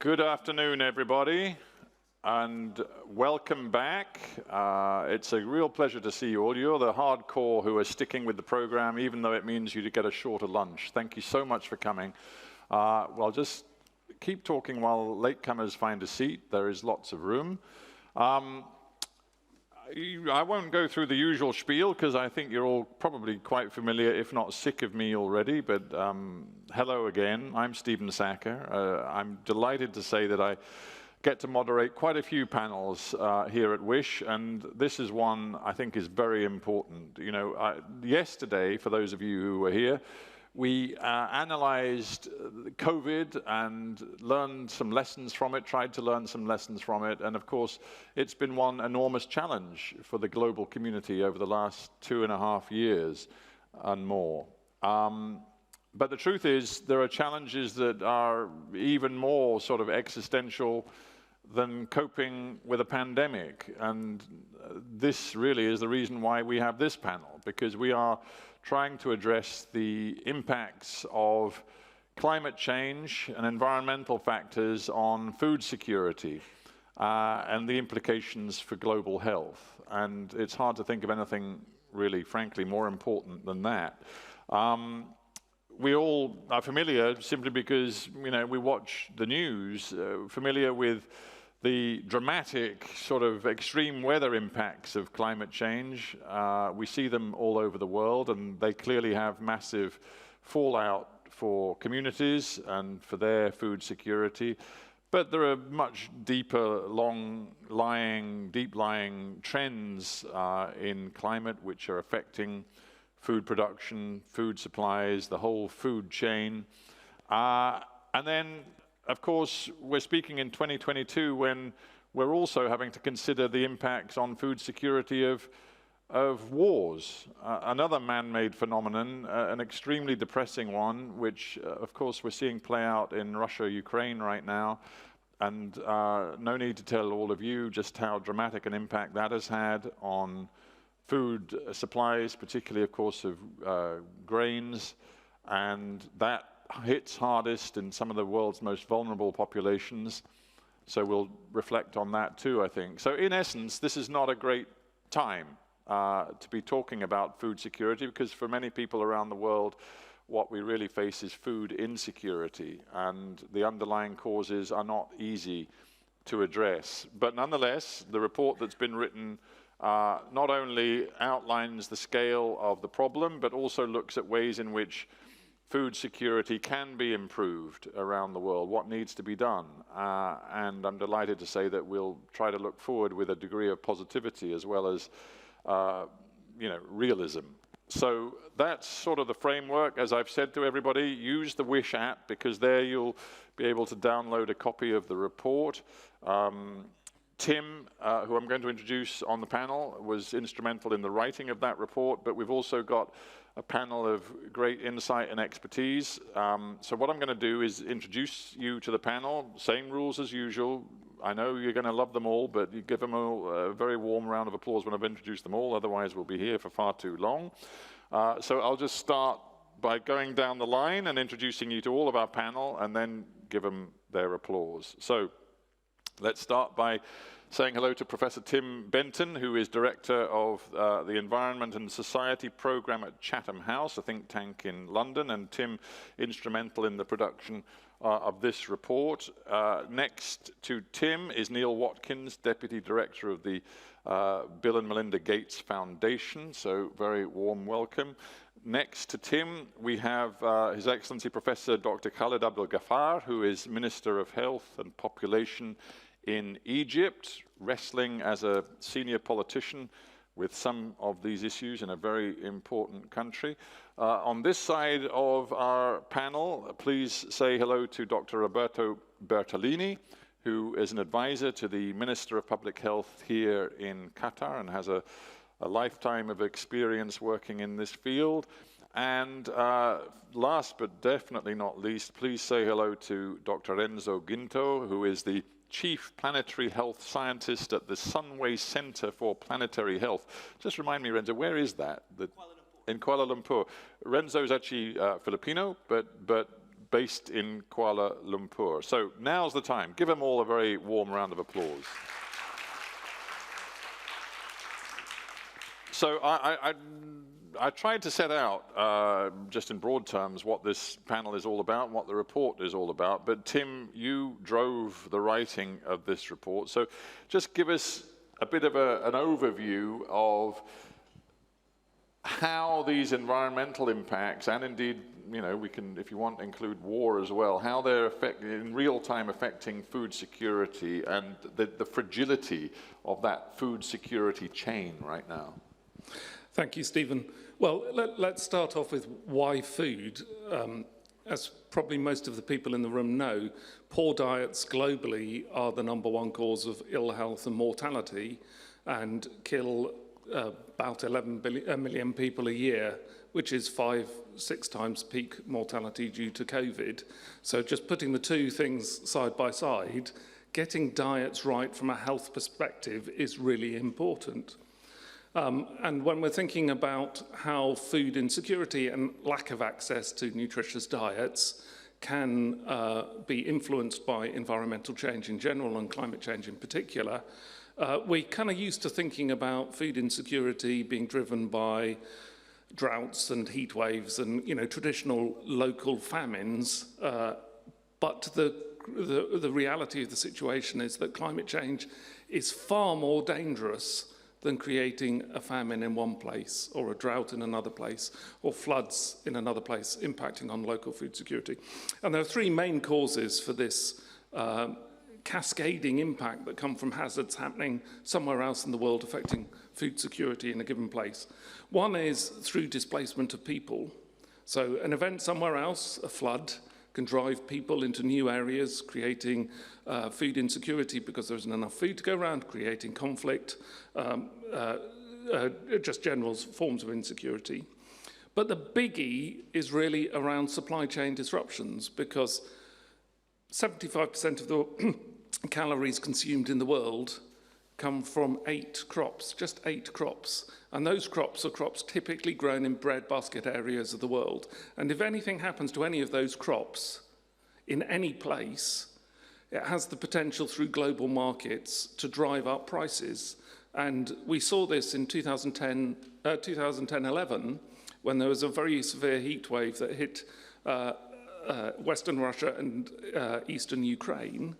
Good afternoon, everybody, and welcome back. It's a real pleasure to see you all. You're the hardcore who are sticking with the program, even though it means you to get a shorter lunch. Thank you so much for coming. Well, just keep talking while latecomers find a seat. There is lots of room. I won't go through the usual spiel because I think you're all probably quite familiar, if not sick of me already, but hello again. I'm Stephen Sackur. I'm delighted to say that I get to moderate quite a few panels here at WISH, and this is one I think is very important. You know, yesterday, for those of you who were here, we analyzed COVID and learned some lessons from it, tried to learn some lessons from it, and of course, it's been one enormous challenge for the global community over the last 2.5 years and more. But the truth is, there are challenges that are even more sort of existential than coping with a pandemic, and this really is the reason why we have this panel, because we are trying to address the impacts of climate change and environmental factors on food security and the implications for global health. And it's hard to think of anything really, frankly, more important than that. We all are familiar, simply because, you know, we watch the news, familiar with the dramatic sort of extreme weather impacts of climate change. We see them all over the world, and they clearly have massive fallout for communities and for their food security. But there are much deeper, deep-lying trends in climate which are affecting food production, food supplies, the whole food chain. And then, of course, we're speaking in 2022 when we're also having to consider the impacts on food security of wars, another man-made phenomenon, an extremely depressing one, which, of course, we're seeing play out in Russia, Ukraine right now. And no need to tell all of you just how dramatic an impact that has had on food supplies, particularly, of course, of grains, and that hits hardest in some of the world's most vulnerable populations. So we'll reflect on that too, I think. So in essence, this is not a great time to be talking about food security, because for many people around the world, what we really face is food insecurity, and the underlying causes are not easy to address. But nonetheless, the report that's been written not only outlines the scale of the problem, but also looks at ways in which food security can be improved around the world, what needs to be done. And I'm delighted to say that we'll try to look forward with a degree of positivity as well as realism. So that's sort of the framework. As I've said to everybody, use the WISH app, because there you'll be able to download a copy of the report. Tim, who I'm going to introduce on the panel, was instrumental in the writing of that report, but we've also got a panel of great insight and expertise. So what I'm going to do is introduce you to the panel, same rules as usual. I know you're going to love them all, but you give them all a very warm round of applause when I've introduced them all, otherwise we'll be here for far too long. So I'll just start by going down the line and introducing you to all of our panel, and then give them their applause. So let's start by saying hello to Professor Tim Benton, who is Director of the Environment and Society Programme at Chatham House, a think tank in London, and Tim instrumental in the production of this report. Next to Tim is Neil Watkins, Deputy Director of the Bill and Melinda Gates Foundation, so very warm welcome. Next to Tim, we have His Excellency Professor Dr. Khaled Abdel Ghaffar, who is Minister of Health and Population in Egypt, wrestling as a senior politician with some of these issues in a very important country. On this side of our panel, please say hello to Dr. Roberto Bertolini, who is an advisor to the Minister of Public Health here in Qatar and has a lifetime of experience working in this field. And last but definitely not least, please say hello to Dr. Renzo Ginto, who is the Chief Planetary Health Scientist at the Sunway Center for Planetary Health. Just remind me, Renzo, where is that? Kuala Lumpur. In Kuala Lumpur. Renzo's actually Filipino, but based in Kuala Lumpur. So now's the time. Give them all a very warm round of applause. So I tried to set out, just in broad terms, what this panel is all about and what the report is all about. But Tim, you drove the writing of this report. So just give us a bit of an overview of how these environmental impacts, and indeed, you know, we can, if you want, include war as well, how they're in real time affecting food security and the fragility of that food security chain right now. Thank you, Stephen. Well, let's start off with why food. As probably most of the people in the room know, poor diets globally are the #1 cause of ill health and mortality and kill about 11 million people a year, which is 5-6 times peak mortality due to COVID. So just putting the two things side by side, getting diets right from a health perspective is really important. And when we're thinking about how food insecurity and lack of access to nutritious diets can be influenced by environmental change in general and climate change in particular, we're kind of used to thinking about food insecurity being driven by droughts and heat waves and, you know, traditional local famines. But the reality of the situation is that climate change is far more dangerous than creating a famine in one place or a drought in another place or floods in another place impacting on local food security. And there are three main causes for this cascading impact that come from hazards happening somewhere else in the world affecting food security in a given place. One is through displacement of people. So an event somewhere else, a flood, can drive people into new areas, creating food insecurity because there isn't enough food to go around, creating conflict, just general forms of insecurity. But the biggie is really around supply chain disruptions, because 75% of the calories consumed in the world come from 8 crops, just 8 crops. And those crops are crops typically grown in breadbasket areas of the world. And if anything happens to any of those crops in any place, it has the potential through global markets to drive up prices. And we saw this in 2010-11, when there was a very severe heat wave that hit Western Russia and Eastern Ukraine.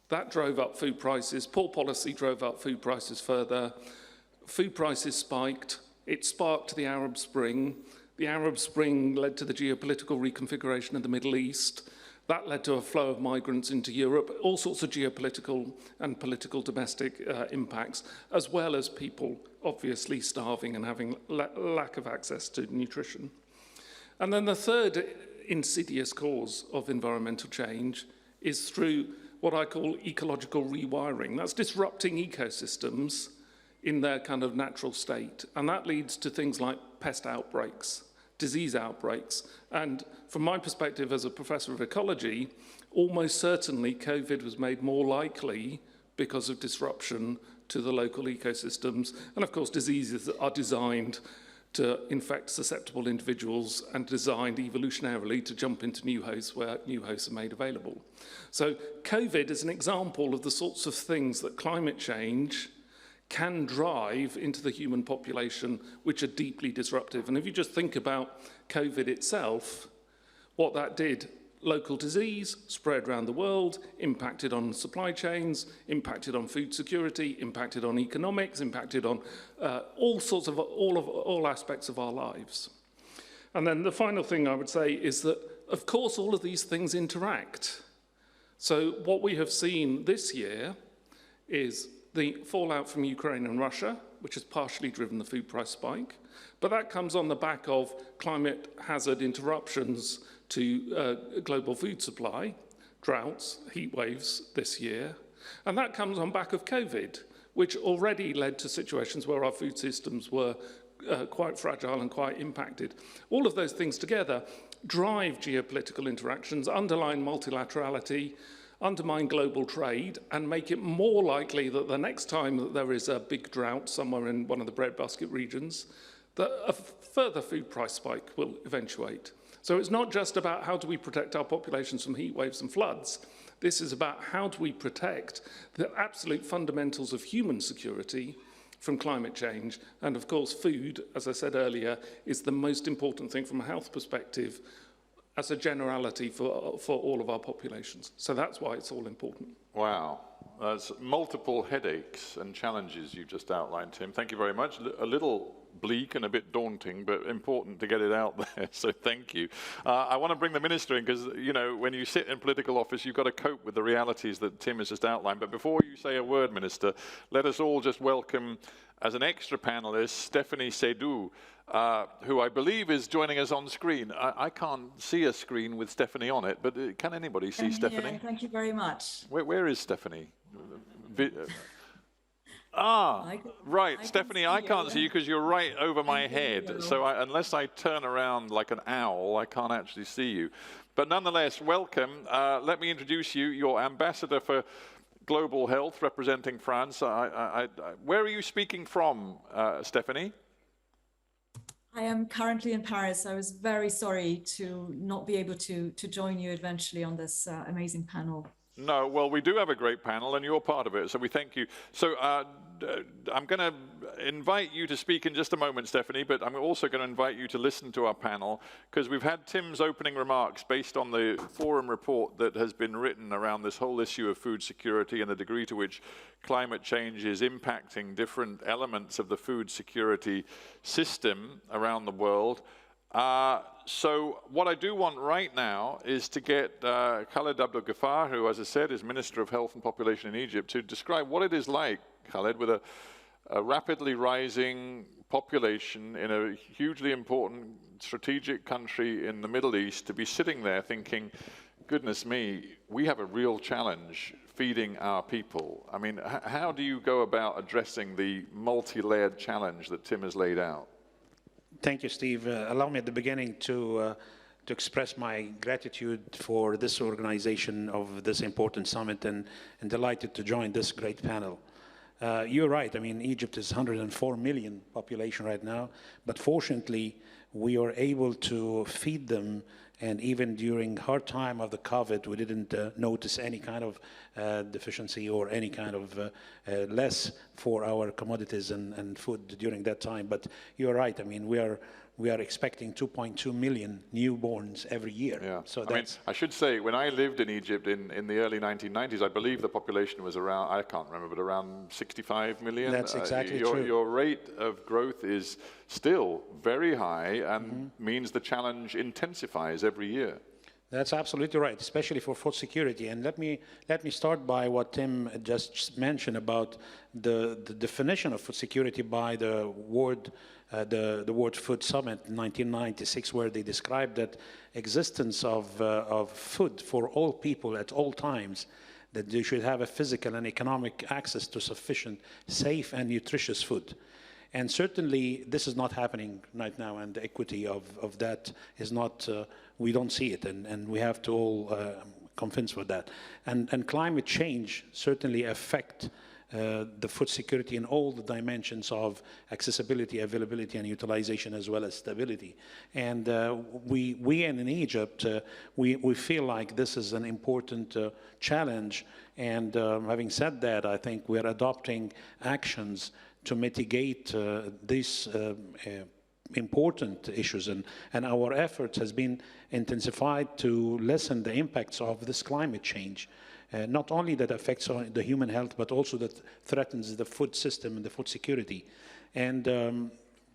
That drove up food prices. Poor policy drove up food prices further. Food prices spiked. It sparked the Arab Spring. The Arab Spring led to the geopolitical reconfiguration of the Middle East. That led to a flow of migrants into Europe, all sorts of geopolitical and political domestic impacts, as well as people obviously starving and having lack of access to nutrition. And then the third insidious cause of environmental change is through what I call ecological rewiring. That's disrupting ecosystems in their kind of natural state. And that leads to things like pest outbreaks, disease outbreaks. And from my perspective as a professor of ecology, almost certainly COVID was made more likely because of disruption to the local ecosystems. And of course, diseases are designed to infect susceptible individuals and designed evolutionarily to jump into new hosts where new hosts are made available. So COVID is an example of the sorts of things that climate change can drive into the human population, which are deeply disruptive. And if you just think about COVID itself, what that did, local disease spread around the world, impacted on supply chains, impacted on food security, impacted on economics, impacted on all aspects of our lives. And then the final thing I would say is that, of course, all of these things interact. So what we have seen this year is the fallout from Ukraine and Russia, which has partially driven the food price spike, but that comes on the back of climate hazard interruptions to global food supply, droughts, heat waves this year, and that comes on back of COVID, which already led to situations where our food systems were quite fragile and quite impacted. All of those things together drive geopolitical interactions, underline multilaterality, undermine global trade, and make it more likely that the next time that there is a big drought somewhere in one of the breadbasket regions, that a further food price spike will eventuate. So it's not just about how do we protect our populations from heat waves and floods. This is about how do we protect the absolute fundamentals of human security from climate change. And of course, food, as I said earlier, is the most important thing from a health perspective as a generality for all of our populations. So that's why it's all important. Wow. That's multiple headaches and challenges you just outlined, Tim. Thank you very much. A little bleak and a bit daunting, but important to get it out there, so thank you. I want to bring the Minister in because, you know, when you sit in political office, you've got to cope with the realities that Tim has just outlined. But before you say a word, Minister, let us all just welcome, as an extra panelist, Stephanie Seydoux, who I believe is joining us on screen. I can't see a screen with Stephanie on it, but can anybody see Stephanie? Thank you very much. Where is Stephanie? Right, Stephanie, I can't see you because you're right over my head. So unless I turn around like an owl, I can't actually see you. But nonetheless, welcome. Let me introduce you, your ambassador for global health, representing France. Where are you speaking from, Stephanie? I am currently in Paris. I was very sorry to not be able to join you eventually on this amazing panel. No, well, we do have a great panel, and you're part of it, so we thank you. So I'm going to invite you to speak in just a moment, Stephanie, but I'm also going to invite you to listen to our panel, because we've had Tim's opening remarks based on the forum report that has been written around this whole issue of food security and the degree to which climate change is impacting different elements of the food security system around the world. So what I do want right now is to get Khaled Abdel Ghaffar, who, as I said, is Minister of Health and Population in Egypt, to describe what it is like, Khaled, with a rapidly rising population in a hugely important strategic country in the Middle East, to be sitting there thinking, goodness me, we have a real challenge feeding our people. I mean, how do you go about addressing the multi-layered challenge that Tim has laid out? Thank you, Steve. Allow me at the beginning to express my gratitude for this organization of this important summit, and delighted to join this great panel. You're right. I mean, Egypt is 104 million population right now, but fortunately, we are able to feed them. And even during hard time of the COVID, we didn't notice any kind of deficiency or any kind of less for our commodities and food during that time. But you're right. I mean, we are expecting 2.2 million newborns every year. Yeah. So I mean, I should say, when I lived in Egypt in the early 1990s, I believe the population was around, I can't remember, but around 65 million. That's exactly true. Your rate of growth is still very high and means the challenge intensifies every year. That's absolutely right, especially for food security. And let me start by what Tim just mentioned about the definition of food security by the World Food Summit in 1996, where they described that existence of food for all people at all times, that they should have a physical and economic access to sufficient, safe, and nutritious food. And certainly, this is not happening right now, and the equity of that is not, we don't see it, and we have to all convince with that. And climate change certainly affect the food security in all the dimensions of accessibility, availability, and utilization, as well as stability. And we in Egypt, we feel like this is an important challenge. And having said that, I think we're adopting actions to mitigate these important issues, and our efforts has been intensified to lessen the impacts of this climate change. Not only that affects the human health, but also that threatens the food system and the food security. And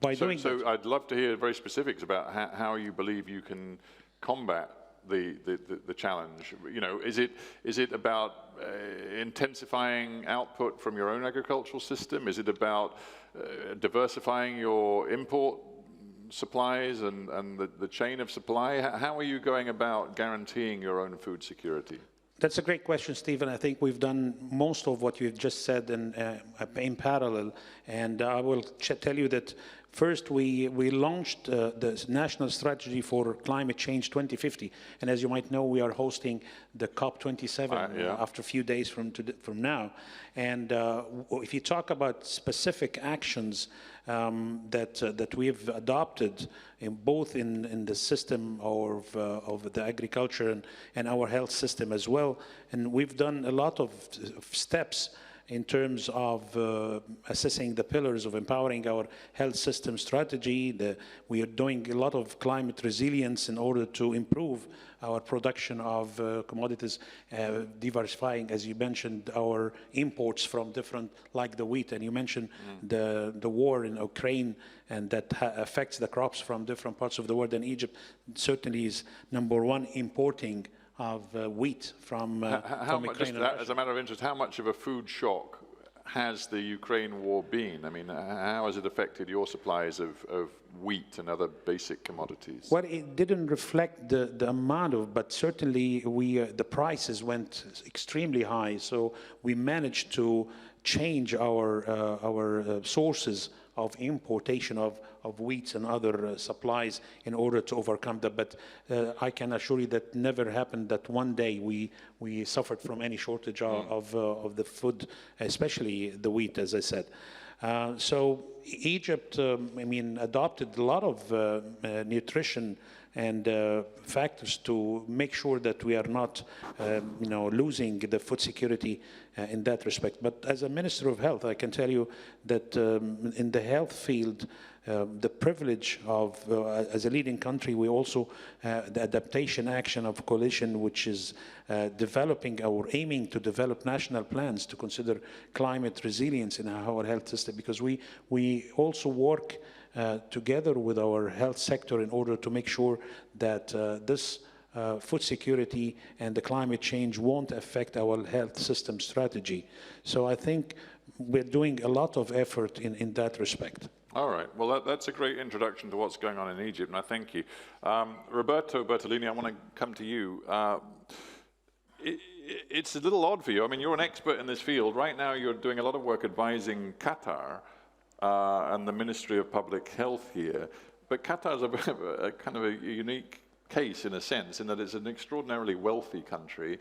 by doing that, I'd love to hear very specifics about how you believe you can combat the challenge. You know, is it about intensifying output from your own agricultural system? Is it about diversifying your import supplies and the chain of supply? How are you going about guaranteeing your own food security? That's a great question, Stephen. I think we've done most of what you've just said in parallel. And I will tell you that First, we launched the National Strategy for Climate Change 2050. And as you might know, we are hosting the COP27 yeah. after a few days from now. And if you talk about specific actions that we have adopted both in the system of the agriculture and our health system as well, and we've done a lot of steps in terms of assessing the pillars of empowering our health system strategy. We are doing a lot of climate resilience in order to improve our production of commodities, diversifying, as you mentioned, our imports from different, like the wheat, and you mentioned the war in Ukraine, and that affects the crops from different parts of the world, and Egypt certainly is #1 importing of wheat from Ukraine. Just that, as a matter of interest, how much of a food shock has the Ukraine war been? I mean, how has it affected your supplies of wheat and other basic commodities? Well, it didn't reflect the amount of, but certainly the prices went extremely high. So we managed to change our sources of importation of wheats and other supplies in order to overcome that. But I can assure you that never happened that one day we suffered from any shortage of the food, especially the wheat, as I said. So Egypt, adopted a lot of nutrition and factors to make sure that we are not, losing the food security in that respect. But as a Minister of Health, I can tell you that in the health field, the privilege of, as a leading country, we also, the adaptation action of coalition, which is developing or aiming to develop national plans to consider climate resilience in our health system, because we also work together with our health sector in order to make sure that this food security and the climate change won't affect our health system strategy. So I think we're doing a lot of effort in that respect. All right. Well, that's a great introduction to what's going on in Egypt, and I thank you. Roberto Bertolini, I want to come to you. It's a little odd for you. I mean, you're an expert in this field. Right now, you're doing a lot of work advising Qatar and the Ministry of Public Health here. But Qatar is a kind of a unique case in a sense, in that it's an extraordinarily wealthy country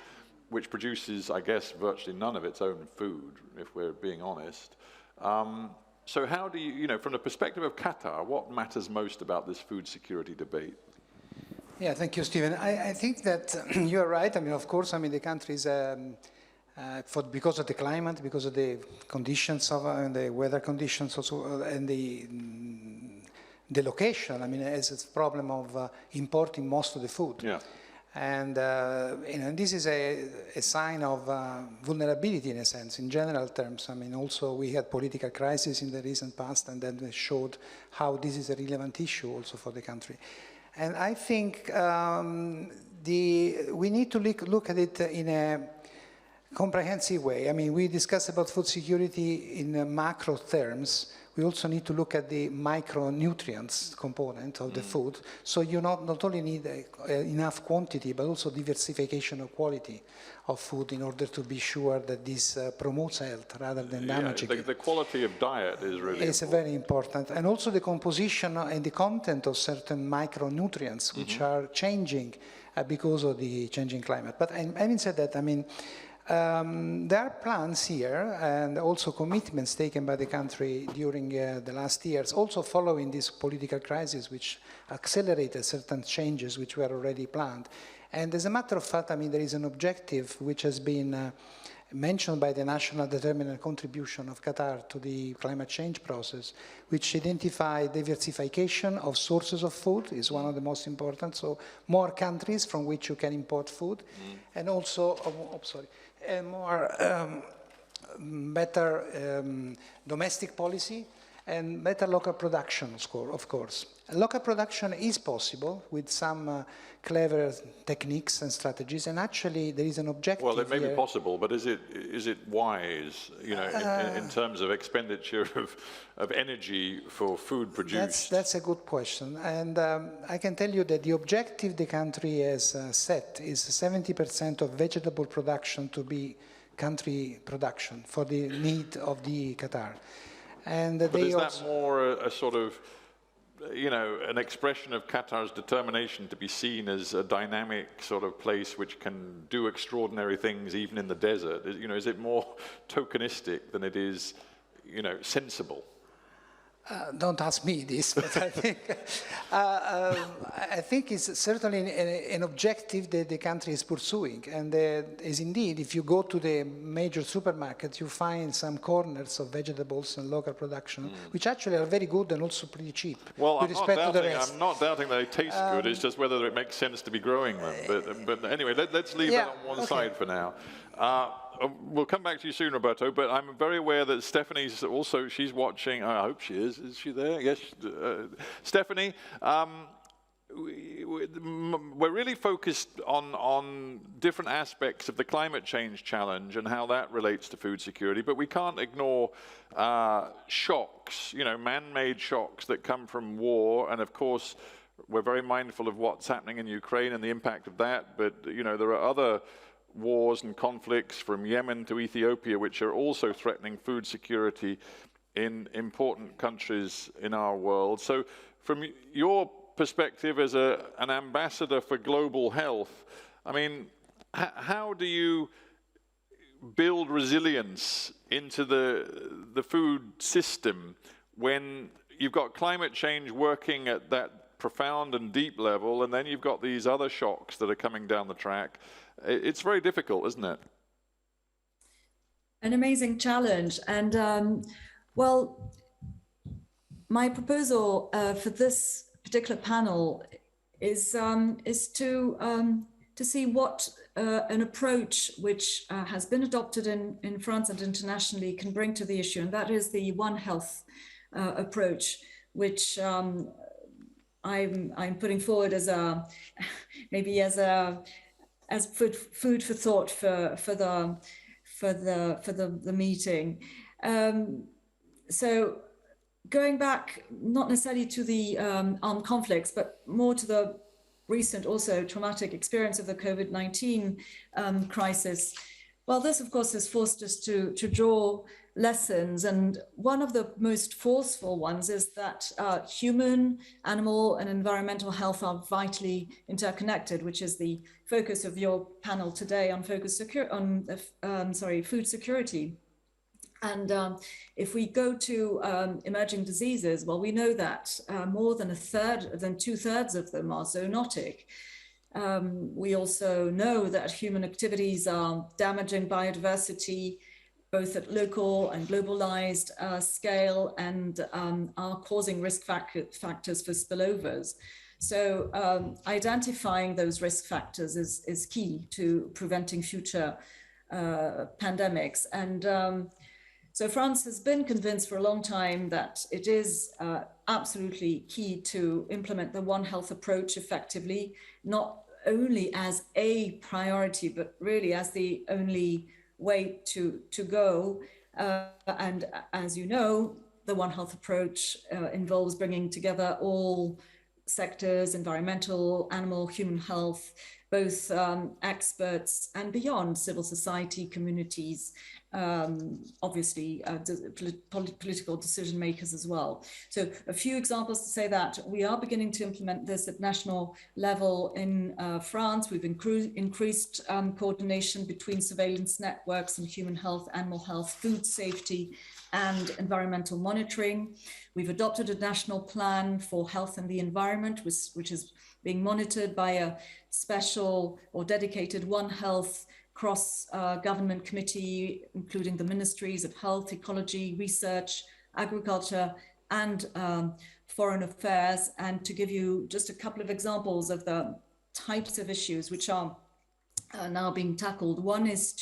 which produces, I guess, virtually none of its own food, if we're being honest. So how do you, from the perspective of Qatar, what matters most about this food security debate? Yeah, thank you, Stephen. I think that you're right. I mean, of course, the country is, because of the climate, because of the conditions of and the weather conditions also, and the location, has a problem of importing most of the food. Yeah. And this is a sign of vulnerability in a sense, in general terms. Also we had political crisis in the recent past, and then they showed how this is a relevant issue also for the country. And I think we need to look at it in a comprehensive way. We discussed about food security in macro terms. We also need to look at the micronutrients component of the food. So you not only need enough quantity, but also diversification of quality of food in order to be sure that this promotes health rather than damaging it. The quality of diet is really important. Very important. And also the composition and the content of certain micronutrients, which are changing because of the changing climate. But having said that, there are plans here and also commitments taken by the country during the last years, also following this political crisis, which accelerated certain changes which were already planned. And as a matter of fact, there is an objective which has been mentioned by the national determinant contribution of Qatar to the climate change process, which identified diversification of sources of food is one of the most important. So more countries from which you can import food, and also, better domestic policy and better local production, of course. Local production is possible with some clever techniques and strategies, and actually there is an objective. Well, it may be possible, but is it wise, in terms of expenditure of energy for food produced? That's a good question, and I can tell you that the objective the country has set is 70% of vegetable production to be country production for the need of the Qatar. And but is that more a sort of you know, an expression of Qatar's determination to be seen as a dynamic sort of place which can do extraordinary things even in the desert? You know, is it more tokenistic than it is, you know, sensible? Don't ask me this, but I think it's certainly an objective that the country is pursuing. And is indeed, if you go to the major supermarket, you find some corners of vegetables and local production, which actually are very good and also pretty cheap. Well, with respect to the rest. I'm not doubting they taste good. It's just whether it makes sense to be growing them. But anyway, let's leave that on one side for now. We'll come back to you soon, Roberto, but I'm very aware that Stephanie's also, she's watching. I hope she is. Is she there? Yes. Stephanie, we're really focused on different aspects of the climate change challenge and how that relates to food security, but we can't ignore shocks, you know, man-made shocks that come from war. And of course, we're very mindful of what's happening in Ukraine and the impact of that, but, you know, there are other wars and conflicts from Yemen to Ethiopia, which are also threatening food security in important countries in our world. So from your perspective as an ambassador for global health, I mean, how do you build resilience into the food system when you've got climate change working at that profound and deep level, and then you've got these other shocks that are coming down the track? It's very difficult, isn't it? An amazing challenge. And well, my proposal for this particular panel is to see what an approach which has been adopted in France and internationally can bring to the issue, and that is the One Health approach, which I'm putting forward as as food for thought for the meeting. So going back, not necessarily to the armed conflicts, but more to the recent also traumatic experience of the COVID-19 crisis. Well, this of course has forced us to draw lessons, and one of the most forceful ones is that human, animal, and environmental health are vitally interconnected, which is the focus of your panel today on food security. And if we go to emerging diseases, well, we know that more than two-thirds of them are zoonotic. We also know that human activities are damaging biodiversity, both at local and globalized scale, and are causing risk factors for spillovers. So identifying those risk factors is key to preventing future pandemics. And so France has been convinced for a long time that it is absolutely key to implement the One Health approach effectively, not only as a priority, but really as the only way to go. And as you know, the One Health approach involves bringing together all sectors, environmental, animal, human health, both experts and beyond, civil society, communities, obviously political decision makers as well. So a few examples to say that we are beginning to implement this at national level in France. We've increased coordination between surveillance networks and human health, animal health, food safety, and environmental monitoring. We've adopted a national plan for health and the environment, which is being monitored by a special or dedicated One Health cross-government committee, including the ministries of health, ecology, research, agriculture, and foreign affairs. And to give you just a couple of examples of the types of issues which are now being tackled. One is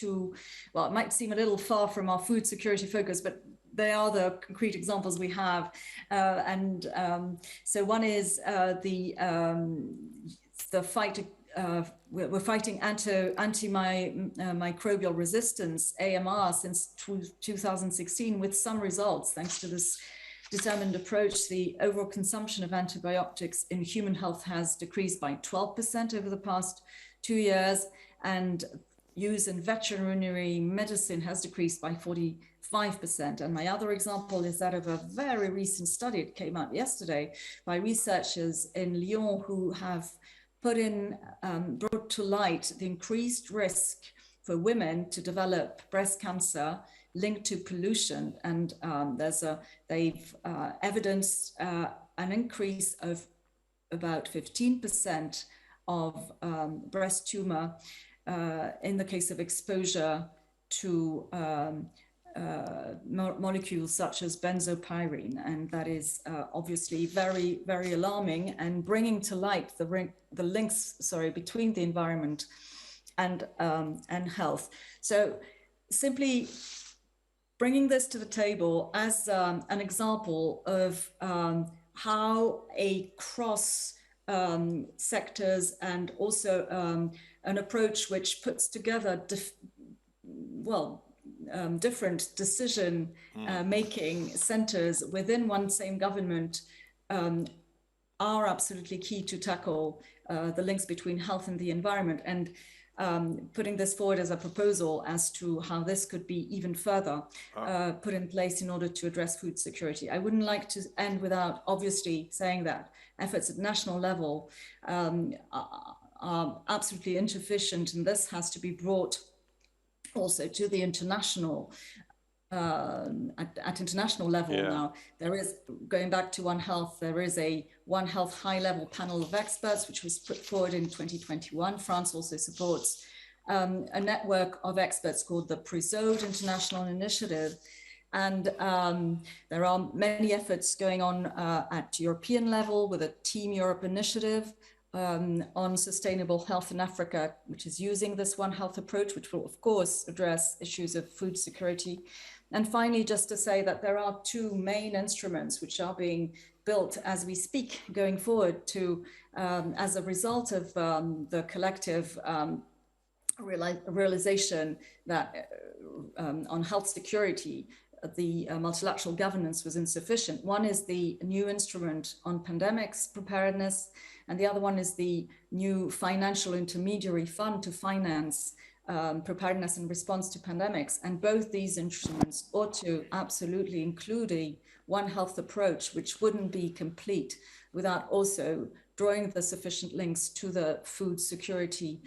well, it might seem a little far from our food security focus, but they are the concrete examples we have. So one is the fight. We're fighting antimicrobial resistance, AMR, since 2016 with some results. Thanks to this determined approach, the overall consumption of antibiotics in human health has decreased by 12% over the past 2 years. And use in veterinary medicine has decreased by 45%. And my other example is that of a very recent study. It came out yesterday by researchers in Lyon who have brought to light the increased risk for women to develop breast cancer linked to pollution. And they've evidenced an increase of about 15% of breast tumor in the case of exposure to molecules such as benzopyrene, and that is obviously very, very alarming and bringing to light the links, between the environment and health. So simply bringing this to the table as an example of how a cross sectors and also an approach which puts together different decision making centers within one same government are absolutely key to tackle the links between health and the environment, and putting this forward as a proposal as to how this could be even further put in place in order to address food security. I wouldn't like to end without obviously saying that efforts at national level are absolutely insufficient, and this has to be brought also to the international, at international level. Now, there is, going back to One Health, there is a One Health high-level panel of experts, which was put forward in 2021. France also supports a network of experts called the PRISODE International Initiative. And there are many efforts going on at European level with a Team Europe initiative on sustainable health in Africa, which is using this One Health approach, which will, of course, address issues of food security. And finally, just to say that there are two main instruments which are being built as we speak going forward to, as a result of the collective realization that on health security, the multilateral governance was insufficient. One is the new instrument on pandemics preparedness, and the other one is the new financial intermediary fund to finance preparedness and response to pandemics. And both these instruments ought to absolutely include a One Health approach, which wouldn't be complete without also drawing the sufficient links to the food security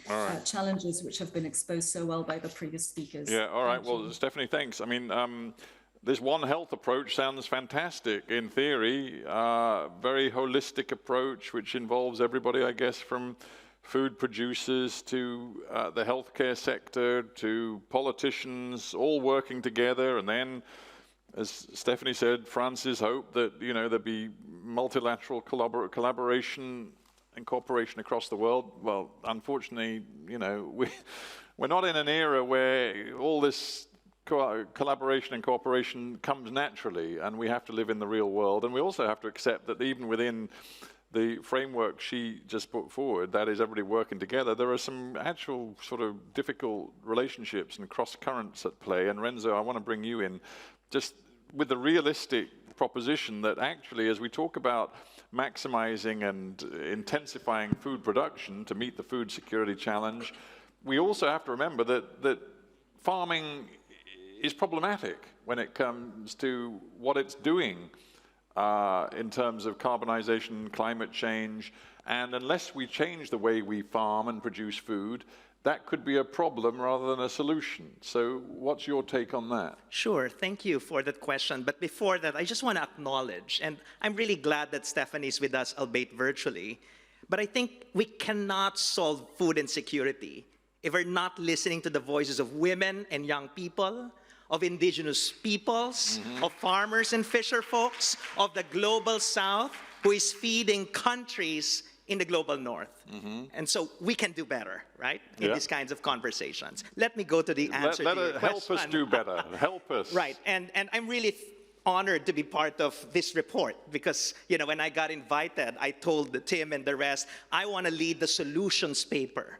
challenges which have been exposed so well by the previous speakers. Yeah, all right. Well, Stephanie, thanks. I mean, this One Health approach sounds fantastic in theory, very holistic approach, which involves everybody, I guess, from food producers to the healthcare sector to politicians, all working together. And then, as Stephanie said, France's hope that, there'd be multilateral collaboration and cooperation across the world. Well, unfortunately, we're not in an era where all this collaboration and cooperation comes naturally, and we have to live in the real world. And we also have to accept that even within the framework she just put forward, that is everybody working together, there are some actual sort of difficult relationships and cross currents at play. And Renzo, I want to bring you in just with the realistic proposition that actually, as we talk about maximizing and intensifying food production to meet the food security challenge, we also have to remember that farming is problematic when it comes to what it's doing in terms of carbonization, climate change, and unless we change the way we farm and produce food, that could be a problem rather than a solution. So what's your take on that? Sure, thank you for that question. But before that, I just want to acknowledge, and I'm really glad that Stephanie's with us, albeit virtually, but I think we cannot solve food insecurity if we're not listening to the voices of women and young people, of indigenous peoples, of farmers and fisher folks, of the global south, who is feeding countries in the global north. And so we can do better, right? In these kinds of conversations. Let me go to the answer to your question. Help us do better. Help us. Right, and I'm really honored to be part of this report because, when I got invited, I told Tim and the rest, I want to lead the solutions paper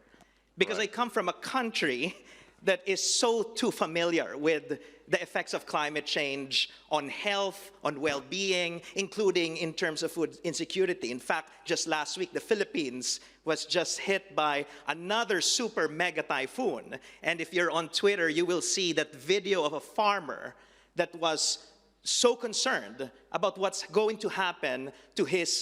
because I come from a country that is so too familiar with the effects of climate change on health, on well-being, including in terms of food insecurity. In fact, just last week, the Philippines was just hit by another super mega typhoon. And if you're on Twitter, you will see that video of a farmer that was so concerned about what's going to happen to his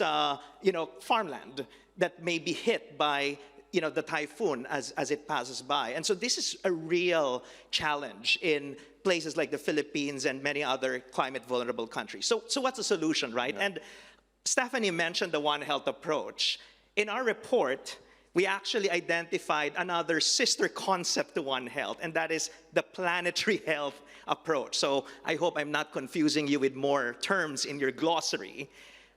farmland that may be hit by the typhoon as it passes by. And so this is a real challenge in places like the Philippines and many other climate vulnerable countries. So what's the solution, right? Yeah. And Stephanie mentioned the One Health approach. In our report, we actually identified another sister concept to One Health, and that is the planetary health approach. So I hope I'm not confusing you with more terms in your glossary.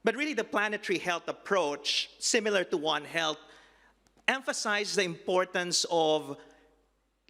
But really the planetary health approach, similar to One Health, emphasize the importance of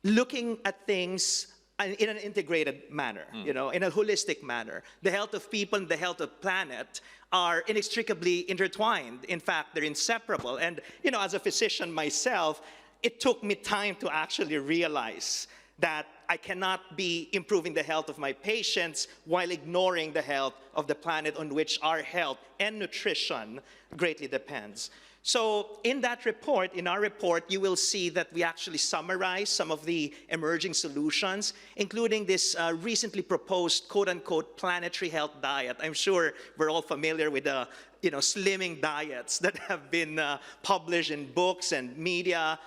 looking at things in an integrated manner, in a holistic manner. The health of people and the health of the planet are inextricably intertwined. In fact, they're inseparable. And as a physician myself, it took me time to actually realize that I cannot be improving the health of my patients while ignoring the health of the planet on which our health and nutrition greatly depends. So in that report, in our report, you will see that we actually summarize some of the emerging solutions, including this recently proposed quote-unquote planetary health diet. I'm sure we're all familiar with the slimming diets that have been published in books and media.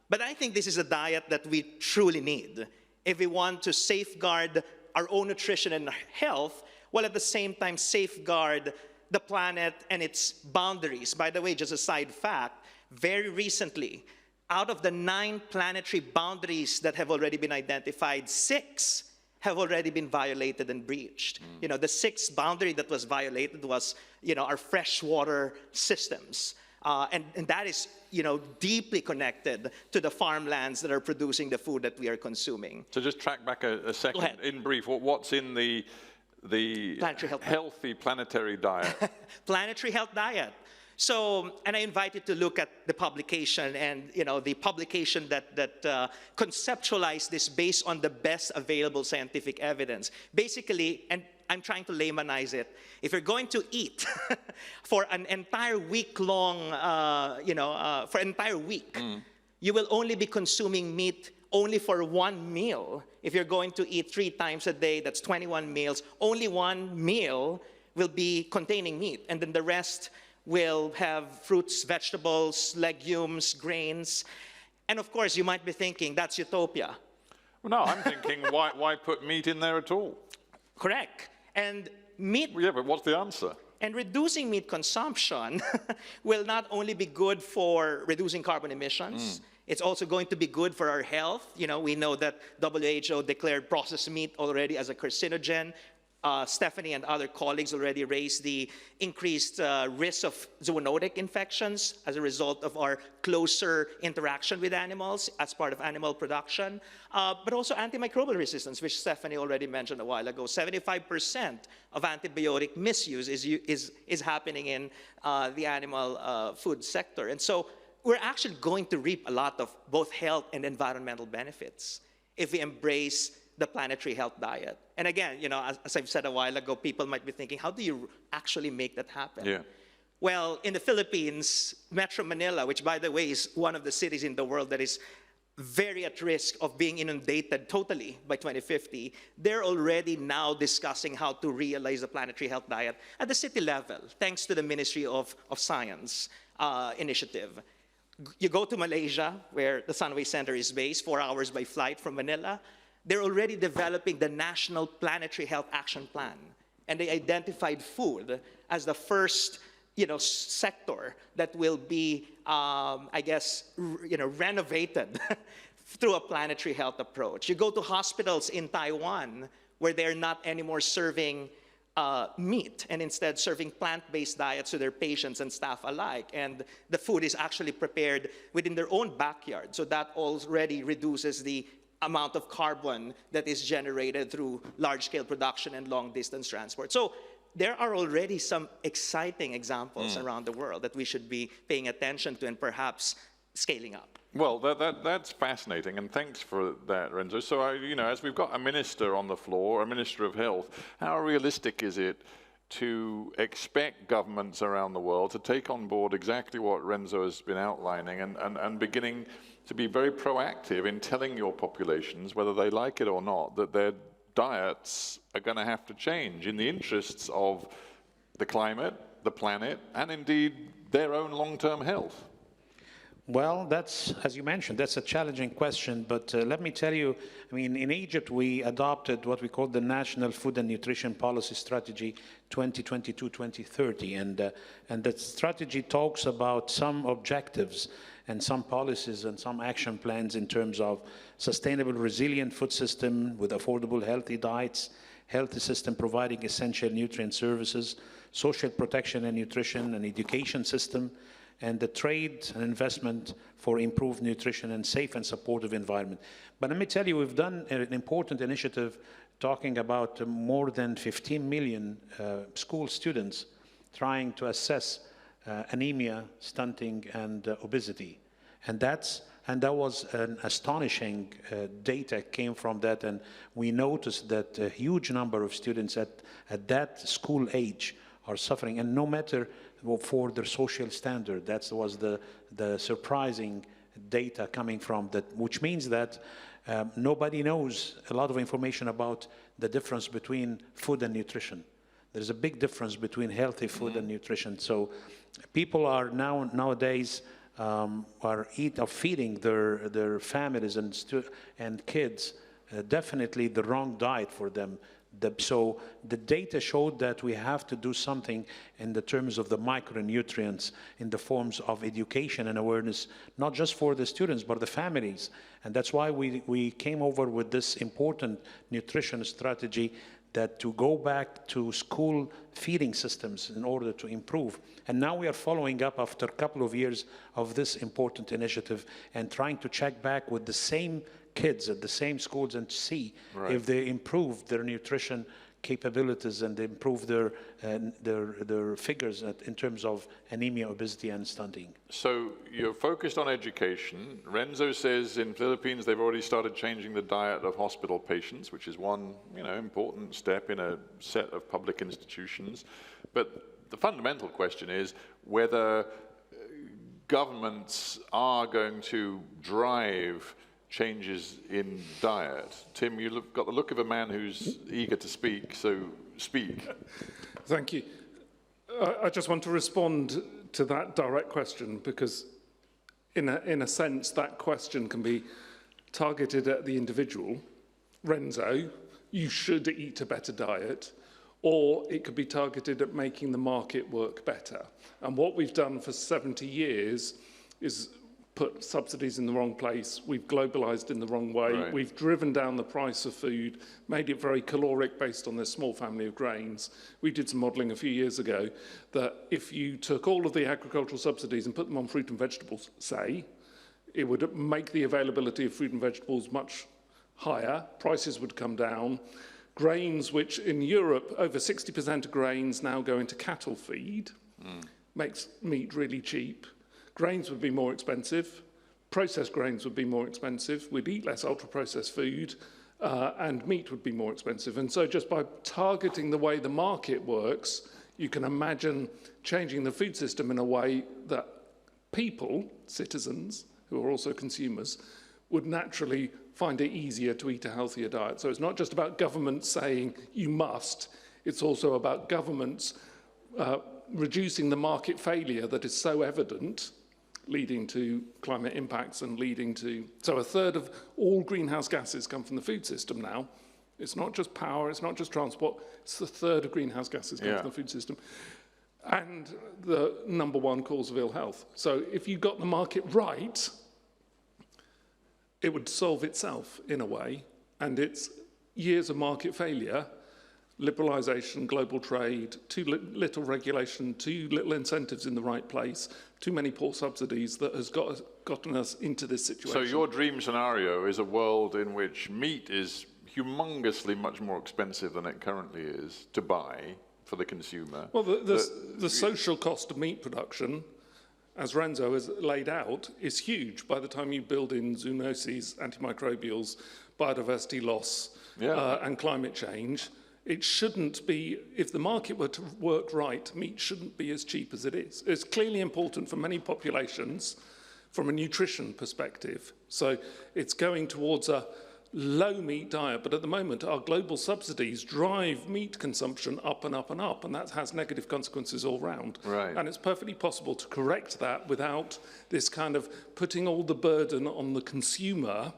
But I think this is a diet that we truly need if we want to safeguard our own nutrition and health, while at the same time safeguard the planet and its boundaries. By the way, just a side fact, very recently, out of the 9 planetary boundaries that have already been identified, 6 have already been violated and breached. The 6th boundary that was violated was, our freshwater systems. And that is, deeply connected to the farmlands that are producing the food that we are consuming. So just track back a second. In brief, what's in the healthy planetary diet? Planetary health diet. So, and I invite you to look at the publication and, the publication that conceptualized this based on the best available scientific evidence. Basically, and I'm trying to laymanize it, if you're going to eat for an entire week-long, for an entire week, you will only be consuming meat only for 1 meal. If you're going to eat 3 times a day, that's 21 meals. Only 1 meal will be containing meat, and then the rest will have fruits, vegetables, legumes, grains. And of course, you might be thinking, that's utopia. Well, no, I'm thinking, why put meat in there at all? Correct. And meat... Yeah, but what's the answer? And reducing meat consumption will not only be good for reducing carbon emissions, it's also going to be good for our health. We know that WHO declared processed meat already as a carcinogen. Stephanie and other colleagues already raised the increased risk of zoonotic infections as a result of our closer interaction with animals as part of animal production, but also antimicrobial resistance, which Stephanie already mentioned a while ago. 75% of antibiotic misuse is happening in the animal food sector. And so we're actually going to reap a lot of both health and environmental benefits if we embrace the planetary health diet. And again, as I've said a while ago, people might be thinking, how do you actually make that happen? Yeah. Well, in the Philippines, Metro Manila, which by the way is one of the cities in the world that is very at risk of being inundated totally by 2050, they're already now discussing how to realize the planetary health diet at the city level, thanks to the Ministry of Science initiative. You go to Malaysia, where the Sunway Center is based, 4 hours by flight from Manila. They're already developing the National Planetary Health Action Plan. And they identified food as the first, sector that will be, renovated through a planetary health approach. You go to hospitals in Taiwan, where they're not anymore serving meat and instead serving plant-based diets to their patients and staff alike. And the food is actually prepared within their own backyard. So that already reduces the amount of carbon that is generated through large-scale production and long-distance transport. So there are already some exciting examples around the world that we should be paying attention to and perhaps scaling up. Well, that's fascinating, and thanks for that, Renzo. So, as we've got a minister on the floor, a minister of health, how realistic is it to expect governments around the world to take on board exactly what Renzo has been outlining and beginning to be very proactive in telling your populations, whether they like it or not, that their diets are going to have to change in the interests of the climate, the planet, and indeed their own long-term health? Well, that's, as you mentioned, that's a challenging question, but let me tell you, I mean, in Egypt, we adopted what we call the National Food and Nutrition Policy Strategy 2022-2030, and that strategy talks about some objectives and some policies and some action plans in terms of sustainable, resilient food system with affordable, healthy diets, healthy system providing essential nutrient services, social protection and nutrition, and education system, and the trade and investment for improved nutrition and safe and supportive environment. But let me tell you, we've done an important initiative talking about more than 15 million school students trying to assess anemia, stunting, and obesity. And that was an astonishing data came from that, and we noticed that a huge number of students at that school age are suffering, and no matter for their social standard. That was the surprising data coming from that, which means that nobody knows a lot of information about the difference between food and nutrition. There's a big difference between healthy food and nutrition. So people are nowadays are feeding their families and kids definitely the wrong diet for them. So the data showed that we have to do something in the terms of the micronutrients in the forms of education and awareness, not just for the students, but the families. And that's why we came over with this important nutrition strategy that to go back to school feeding systems in order to improve. And now we are following up after a couple of years of this important initiative and trying to check back with the same kids at the same schools and see if they improve their nutrition capabilities and improve their figures in terms of anemia, obesity, and stunting. So you're focused on education. Renzo says in Philippines they've already started changing the diet of hospital patients, which is one important step in a set of public institutions. But the fundamental question is whether governments are going to drive changes in diet. Tim, you've got the look of a man who's eager to speak, so speak. Thank you. I just want to respond to that direct question because in a sense that question can be targeted at the individual. Renzo, you should eat a better diet, or it could be targeted at making the market work better. And what we've done for 70 years is put subsidies in the wrong place, we've globalized in the wrong way, we've driven down the price of food, made it very caloric based on this small family of grains. We did some modelling a few years ago that if you took all of the agricultural subsidies and put them on fruit and vegetables, say, it would make the availability of fruit and vegetables much higher, prices would come down. Grains, which in Europe, over 60% of grains now go into cattle feed, makes meat really cheap. Grains would be more expensive, processed grains would be more expensive, we'd eat less ultra-processed food, and meat would be more expensive. And so just by targeting the way the market works, you can imagine changing the food system in a way that people, citizens, who are also consumers, would naturally find it easier to eat a healthier diet. So it's not just about governments saying you must, it's also about governments reducing the market failure that is so evident, leading to climate impacts and leading to... So a third of all greenhouse gases come from the food system now. It's not just power, it's not just transport, it's a third of greenhouse gases come from the food system. And the number one cause of ill health. So if you got the market right, it would solve itself in a way. And it's years of market failure, liberalisation, global trade, too little regulation, too little incentives in the right place, too many poor subsidies that has gotten us into this situation. So your dream scenario is a world in which meat is humongously much more expensive than it currently is to buy for the consumer. Well, the social cost of meat production as Renzo has laid out, is huge by the time you build in zoonoses, antimicrobials, biodiversity loss, and climate change. It shouldn't be, if the market were to work right, meat shouldn't be as cheap as it is. It's clearly important for many populations from a nutrition perspective. So it's going towards a low meat diet, but at the moment our global subsidies drive meat consumption up and up and up, and that has negative consequences all round. Right. And it's perfectly possible to correct that without this kind of putting all the burden on the consumer.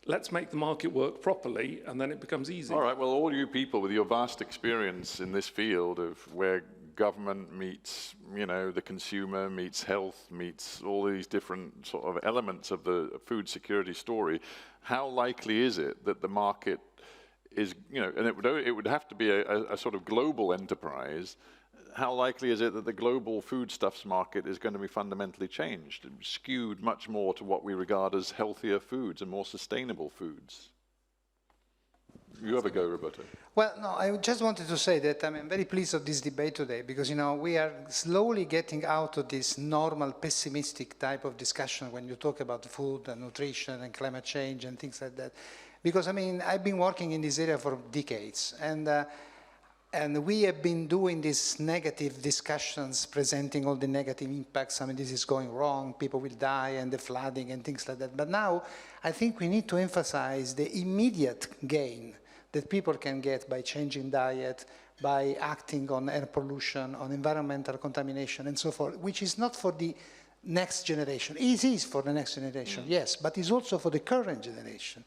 Let's make the market work properly, and then it becomes easy. All right, well, all you people with your vast experience in this field of where government meets, you know, the consumer, meets health, meets all these different sort of elements of the food security story, how likely is it that the market is, you know, and it would have to be a sort of global enterprise, how likely is it that the global foodstuffs market is going to be fundamentally changed, skewed much more to what we regard as healthier foods and more sustainable foods? You have a go, Roberto. Well, no, I just wanted to say that I'm very pleased of this debate today because, you know, we are slowly getting out of this normal pessimistic type of discussion when you talk about food and nutrition and climate change and things like that. Because, I mean, I've been working in this area for decades, and we have been doing these negative discussions, presenting all the negative impacts. I mean, this is going wrong, people will die, and the flooding and things like that. But now, I think we need to emphasize the immediate gain that people can get by changing diet, by acting on air pollution, on environmental contamination, and so forth, which is not for the next generation. It is for the next generation, yes, but it's also for the current generation.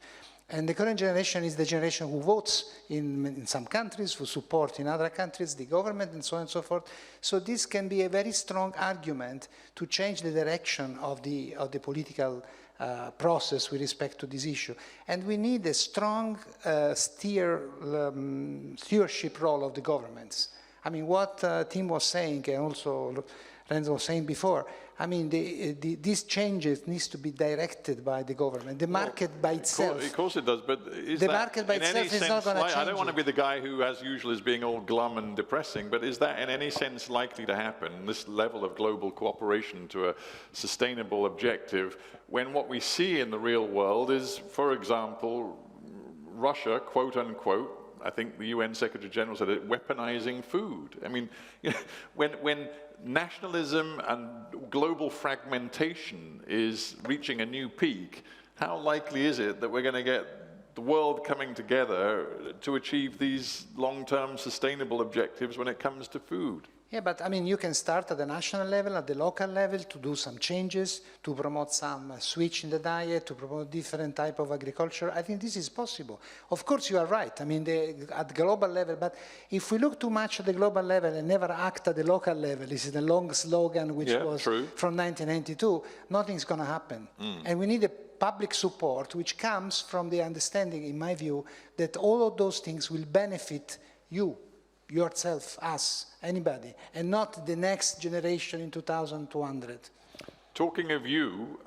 And the current generation is the generation who votes in some countries, who support in other countries, the government, and so on and so forth. So this can be a very strong argument to change the direction of the political process with respect to this issue. And we need a strong stewardship role of the governments. I mean, what Tim was saying, and also Renzo was saying before, I mean, these changes needs to be directed by the government. The market by itself. Of course it does, but is the that market by in itself any is not sense going to change I don't want to it. be the guy who, as usual, is being all glum and depressing, but is that in any sense likely to happen, this level of global cooperation to a sustainable objective, when what we see in the real world is, for example, Russia, quote unquote, I think the UN Secretary General said it, weaponizing food. I mean, you know, when nationalism and global fragmentation is reaching a new peak, how likely is it that we're going to get the world coming together to achieve these long-term sustainable objectives when it comes to food? Yeah, but I mean, you can start at the national level, at the local level, to do some changes, to promote some switch in the diet, to promote different type of agriculture. I think this is possible. Of course, you are right. I mean, at global level, but if we look too much at the global level and never act at the local level, this is the long slogan which was from 1992, nothing's going to happen. And we need a public support which comes from the understanding, in my view, that all of those things will benefit you, yourself, us, anybody, and not the next generation in 2200. Talking of you,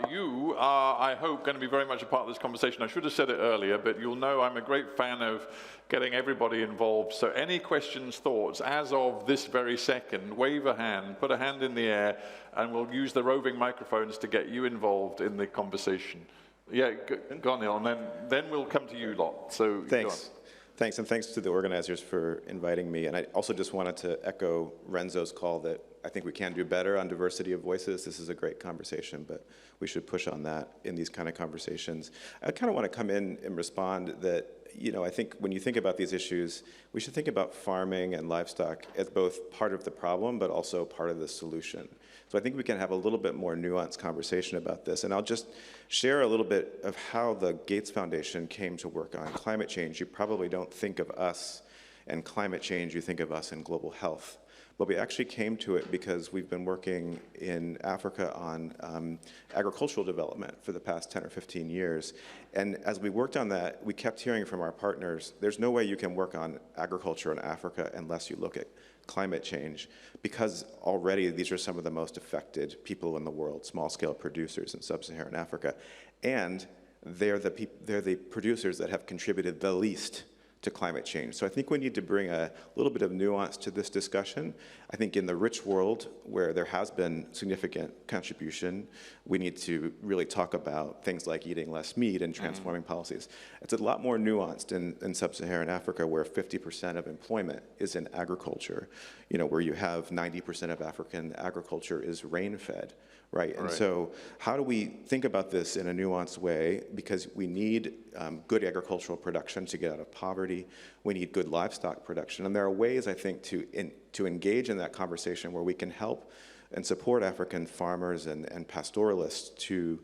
you are, I hope, going to be very much a part of this conversation. I should have said it earlier, but you'll know I'm a great fan of getting everybody involved. So any questions, thoughts, as of this very second, wave a hand, put a hand in the air, and we'll use the roving microphones to get you involved in the conversation. Yeah, go on, Neil, and then we'll come to you lot. So thanks. Thanks, and thanks to the organizers for inviting me. And I also just wanted to echo Renzo's call that I think we can do better on diversity of voices. This is a great conversation, but we should push on that in these kind of conversations. I kind of want to come in and respond that, you know, I think when you think about these issues, we should think about farming and livestock as both part of the problem, but also part of the solution. So I think we can have a little bit more nuanced conversation about this. And I'll just share a little bit of how the Gates Foundation came to work on climate change. You probably don't think of us and climate change, you think of us in global health. But we actually came to it because we've been working in Africa on agricultural development for the past 10 or 15 years. And as we worked on that, we kept hearing from our partners, there's no way you can work on agriculture in Africa unless you look at climate change, because already these are some of the most affected people in the world, small-scale producers in sub-Saharan Africa, and they're the producers that have contributed the least to climate change. So I think we need to bring a little bit of nuance to this discussion. I think in the rich world, where there has been significant contribution, we need to really talk about things like eating less meat and transforming policies. It's a lot more nuanced in sub-Saharan Africa, where 50% of employment is in agriculture, where you have 90% of African agriculture is rain-fed. Right, and so how do we think about this in a nuanced way? Because we need good agricultural production to get out of poverty. We need good livestock production, and there are ways, I think, to engage in that conversation where we can help and support African farmers and pastoralists to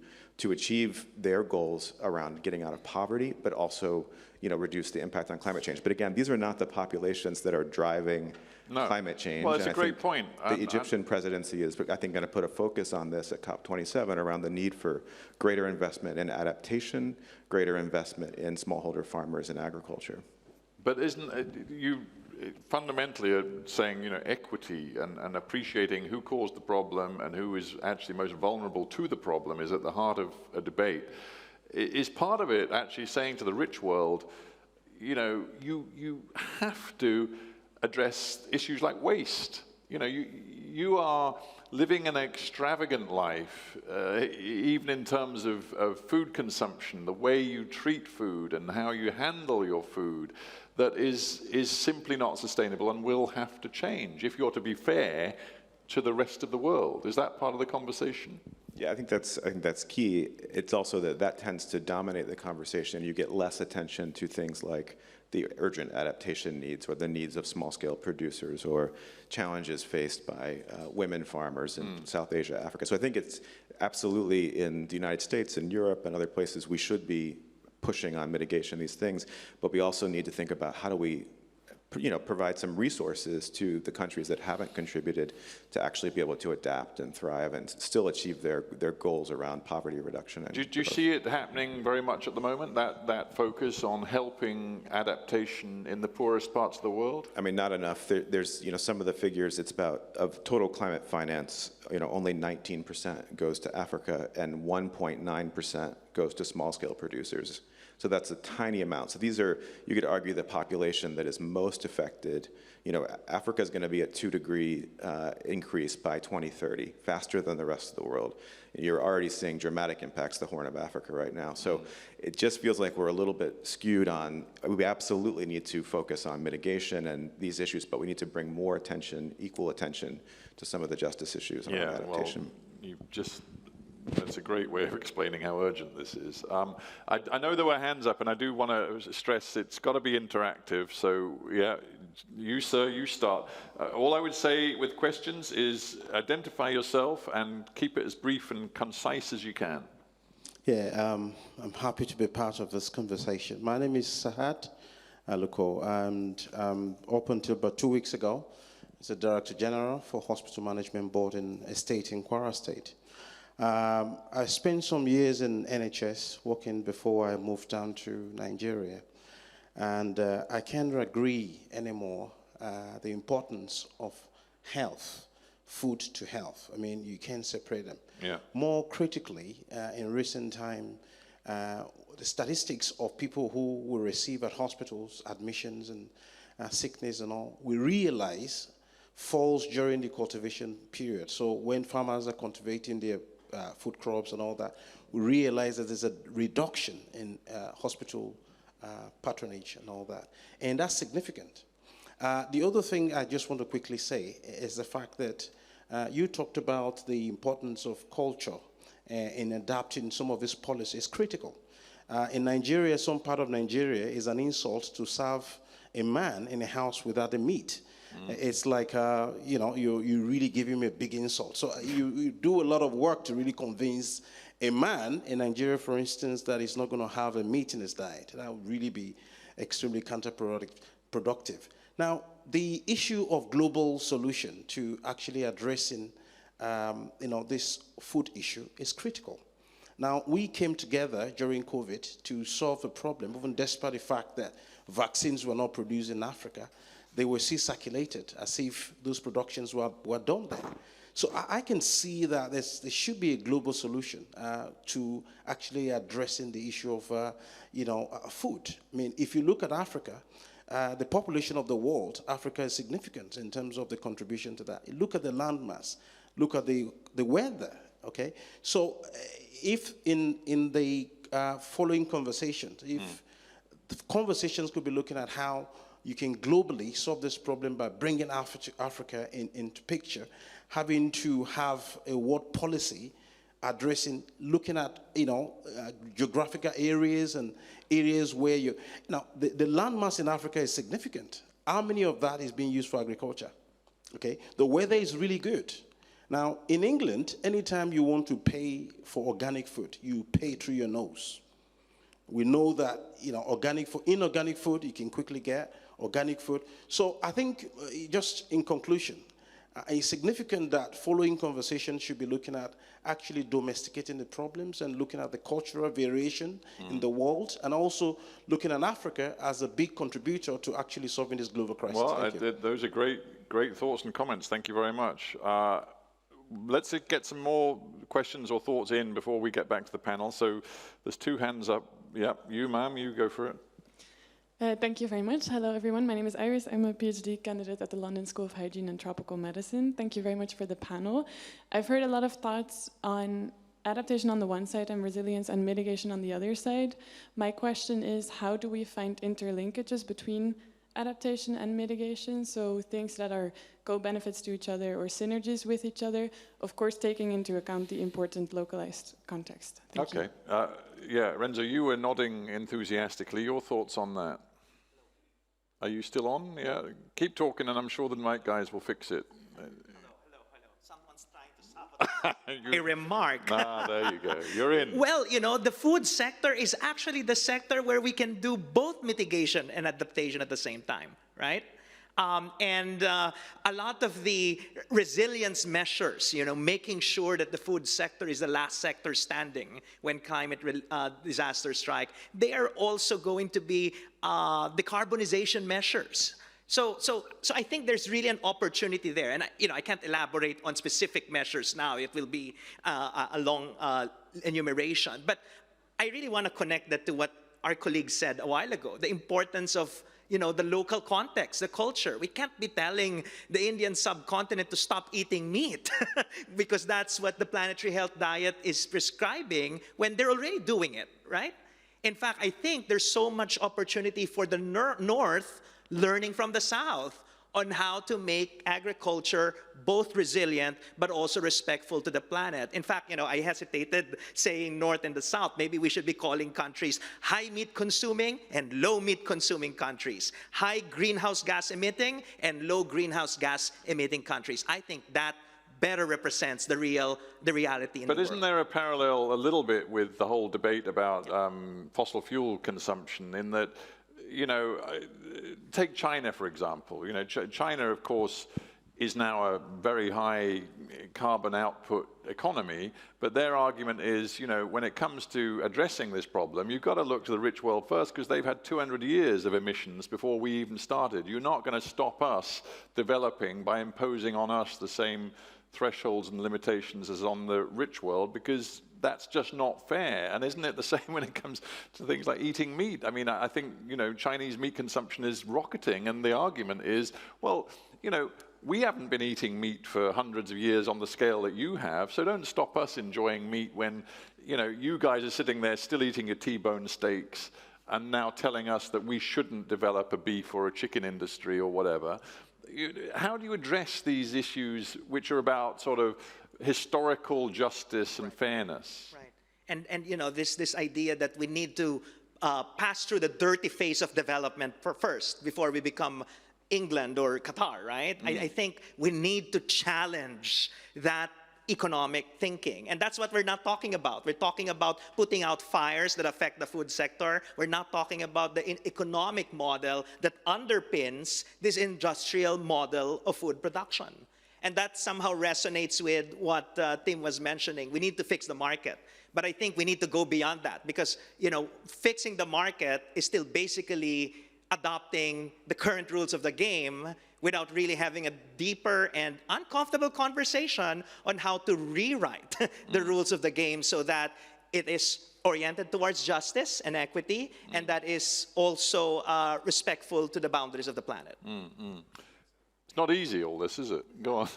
achieve their goals around getting out of poverty, but also, reduce the impact on climate change. But again, these are not the populations that are driving climate change. Well, it's a great point. The Egyptian presidency is, I think, going to put a focus on this at COP27 around the need for greater investment in adaptation, greater investment in smallholder farmers and agriculture. But isn't you fundamentally are saying, equity and appreciating who caused the problem and who is actually most vulnerable to the problem is at the heart of a debate. Is part of it actually saying to the rich world, you have to address issues like waste. You are living an extravagant life, even in terms of food consumption, the way you treat food and how you handle your food, that is simply not sustainable and will have to change if you're to be fair to the rest of the world. Is that part of the conversation? Yeah, I think that's key. It's also that tends to dominate the conversation. You get less attention to things like the urgent adaptation needs or the needs of small-scale producers or challenges faced by women farmers in South Asia, Africa. So I think it's absolutely in the United States and Europe and other places we should be pushing on mitigation of these things, but we also need to think about how do we provide some resources to the countries that haven't contributed to actually be able to adapt and thrive and still achieve their goals around poverty reduction. Do you see it happening very much at the moment, that focus on helping adaptation in the poorest parts of the world? I mean, not enough. There's, some of the figures, it's about, of total climate finance, only 19% goes to Africa and 1.9% goes to small-scale producers. So that's a tiny amount. So these are, you could argue, the population that is most affected. Africa is going to be at 2-degree increase by 2030, faster than the rest of the world. You're already seeing dramatic impacts to the Horn of Africa right now. So it just feels like we're a little bit skewed on, we absolutely need to focus on mitigation and these issues, but we need to bring more attention, equal attention, to some of the justice issues on adaptation. Well, that's a great way of explaining how urgent this is. I know there were hands up, and I do want to stress it's got to be interactive. So, yeah, you, sir, you start. All I would say with questions is identify yourself and keep it as brief and concise as you can. Yeah, I'm happy to be part of this conversation. My name is Sahat Aluko, and up until about 2 weeks ago, as the Director General for Hospital Management Board in a state in Kwara State. I spent some years in NHS working before I moved down to Nigeria. And I can't agree anymore the importance of health, food to health. I mean, you can't separate them. Yeah. More critically, in recent time, the statistics of people who will receive at hospitals, admissions and sickness and all, we realize falls during the cultivation period. So when farmers are cultivating their food crops and all that, we realize that there's a reduction in hospital patronage and all that. And that's significant. The other thing I just want to quickly say is the fact that you talked about the importance of culture in adapting some of these policies. Critical. In Nigeria, some part of Nigeria is an insult to serve a man in a house without a meat. It's like, you really give him a big insult. So you do a lot of work to really convince a man in Nigeria, for instance, that he's not going to have a meat in his diet. That would really be extremely counterproductive. Now, the issue of global solution to actually addressing, this food issue is critical. Now, we came together during COVID to solve the problem, even despite the fact that vaccines were not produced in Africa. They were still circulated as if those productions were done there. So I can see that there should be a global solution to actually addressing the issue of, food. I mean, if you look at Africa, the population of the world, Africa is significant in terms of the contribution to that. Look at the landmass, look at the weather, okay? So if in the following conversations, if the conversations could be looking at how you can globally solve this problem by bringing Africa into picture, having to have a world policy addressing, looking at, geographical areas and areas where the landmass in Africa is significant. How many of that is being used for agriculture? Okay, the weather is really good. Now, in England, anytime you want to pay for organic food, you pay through your nose. We know that, inorganic food, you can quickly get organic food. So I think, just in conclusion, it's significant that following conversation should be looking at actually domesticating the problems and looking at the cultural variation in the world, and also looking at Africa as a big contributor to actually solving this global crisis. Well, those are great thoughts and comments. Thank you very much. Let's get some more questions or thoughts in before we get back to the panel. So there's two hands up. Yeah, you, ma'am, you go for it. Thank you very much. Hello, everyone. My name is Iris. I'm a PhD candidate at the London School of Hygiene and Tropical Medicine. Thank you very much for the panel. I've heard a lot of thoughts on adaptation on the one side and resilience and mitigation on the other side. My question is, how do we find interlinkages between adaptation and mitigation? So things that are co-benefits to each other or synergies with each other, of course, taking into account the important localized context. Thank you. Yeah, Renzo, you were nodding enthusiastically. Your thoughts on that? Are you still on? Yeah, keep talking, and I'm sure the mic guys will fix it. Hello. Someone's trying to sabotage a remark. There you go. You're in. Well, the food sector is actually the sector where we can do both mitigation and adaptation at the same time, right? And a lot of the resilience measures, making sure that the food sector is the last sector standing when climate disasters strike, they are also going to be decarbonization measures. So I think there's really an opportunity there. And I can't elaborate on specific measures now. It will be a long enumeration. But I really want to connect that to what our colleague said a while ago, the importance of the local context, the culture. We can't be telling the Indian subcontinent to stop eating meat because that's what the Planetary Health Diet is prescribing when they're already doing it, right? In fact, I think there's so much opportunity for the North learning from the South on how to make agriculture both resilient but also respectful to the planet. In fact, I hesitated saying North and the South. Maybe we should be calling countries high meat consuming and low meat consuming countries, high greenhouse gas emitting and low greenhouse gas emitting countries. I think that better represents the reality in the world. But isn't there a parallel a little bit with the whole debate about fossil fuel consumption, in that, take China, for example. China, of course, is now a very high carbon output economy, but their argument is, when it comes to addressing this problem, you've got to look to the rich world first, because they've had 200 years of emissions before we even started. You're not going to stop us developing by imposing on us the same thresholds and limitations as on the rich world, because that's just not fair. And isn't it the same when it comes to things like eating meat? I mean, I think, Chinese meat consumption is rocketing, and the argument is, well, we haven't been eating meat for hundreds of years on the scale that you have, so don't stop us enjoying meat when, you guys are sitting there still eating your T-bone steaks and now telling us that we shouldn't develop a beef or a chicken industry or whatever. How do you address these issues which are about sort of historical justice and fairness? Right. And this idea that we need to pass through the dirty phase of development first before we become England or Qatar, right? I think we need to challenge that economic thinking. And that's what we're not talking about. We're talking about putting out fires that affect the food sector. We're not talking about the economic model that underpins this industrial model of food production. And that somehow resonates with what Tim was mentioning. We need to fix the market. But I think we need to go beyond that, because, fixing the market is still basically adopting the current rules of the game without really having a deeper and uncomfortable conversation on how to rewrite the rules of the game so that it is oriented towards justice and equity, and that is also respectful to the boundaries of the planet. It's not easy, all this, is it? Go on.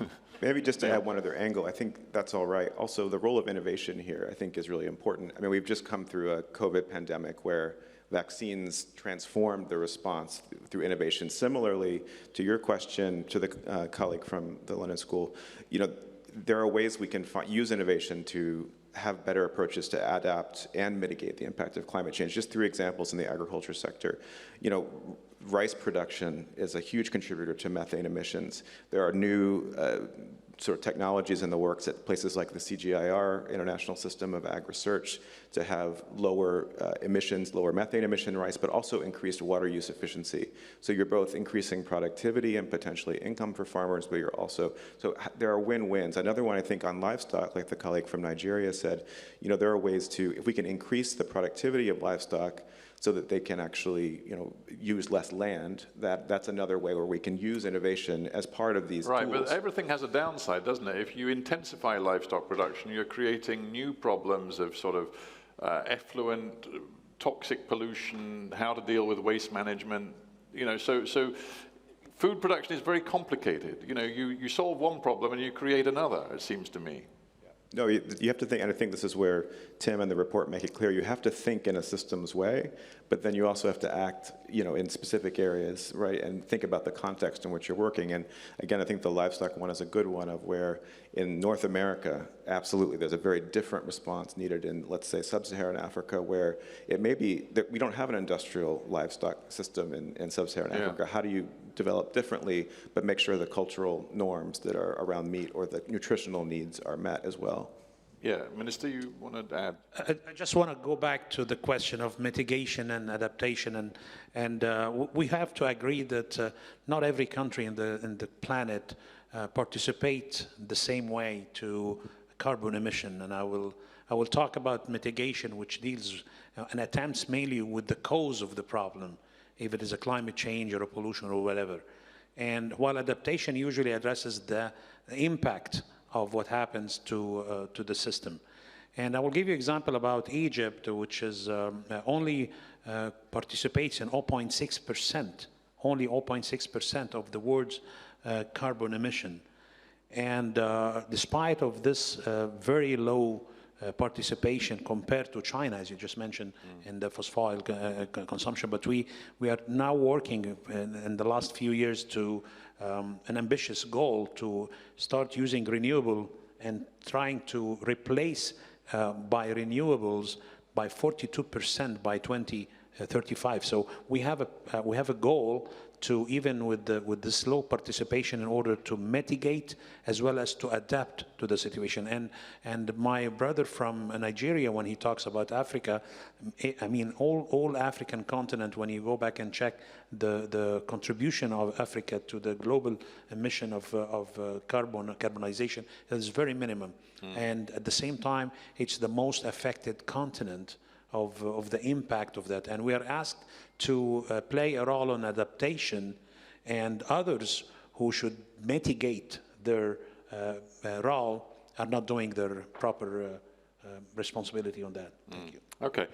Maybe just to add one other angle, I think that's all right. Also, the role of innovation here, I think, is really important. I mean, we've just come through a COVID pandemic where vaccines transformed the response through innovation. Similarly, to your question, to the colleague from the London School, you know, there are ways we can use innovation to have better approaches to adapt and mitigate the impact of climate change. Just 3 examples in the agriculture sector. You know, rice production is a huge contributor to methane emissions. There are new sort of technologies in the works at places like the CGIAR, International System of Ag Research, to have lower emissions, lower methane emission rice, but also increased water use efficiency. So you're both increasing productivity and potentially income for farmers, but you're also, so there are win-wins. Another one, I think, on livestock, like the colleague from Nigeria said, you know, there are ways to, if we can increase the productivity of livestock so that they can actually, you know, use less land, that's another way where we can use innovation as part of these Right, tools. but everything has a downside, doesn't it? If you intensify livestock production, you're creating new problems of sort of effluent, toxic pollution, how to deal with waste management, you know, so food production is very complicated. You know, you solve one problem and you create another, it seems to me. No, you have to think, and I think this is where Tim and the report make it clear, you have to think in a systems way, but then you also have to act, you know, in specific areas, right, and think about the context in which you're working. And again, I think the livestock one is a good one of where in North America, absolutely, there's a very different response needed in, let's say, sub-Saharan Africa, where it may be that we don't have an industrial livestock system in sub-Saharan Africa. How do you develop differently, but make sure the cultural norms that are around meat or the nutritional needs are met as well? Yeah, Minister, you want to add? I just want to go back to the question of mitigation and adaptation, and we have to agree that not every country in the planet participate the same way to carbon emission. And I will talk about mitigation, which deals and attempts mainly with the cause of the problem, if it is a climate change or a pollution or whatever. And while adaptation usually addresses the impact of what happens to the system. And I will give you an example about Egypt, which is only participates in 0.6%, only 0.6% of the world's carbon emission. And despite of this very low participation compared to China, as you just mentioned, in the fossil consumption, but we are now working in the last few years to an ambitious goal to start using renewable and trying to replace by renewables by 42% by 2035. So we have a goal to, even with this low participation, in order to mitigate as well as to adapt to the situation. And my brother from Nigeria, when he talks about Africa, I mean all African continent, when you go back and check the contribution of Africa to the global emission of carbonization, is very minimum. And at the same time, it's the most affected continent of the impact of that. And we are asked to play a role in adaptation, and others who should mitigate their role are not doing their proper responsibility on that. Thank you. Okay.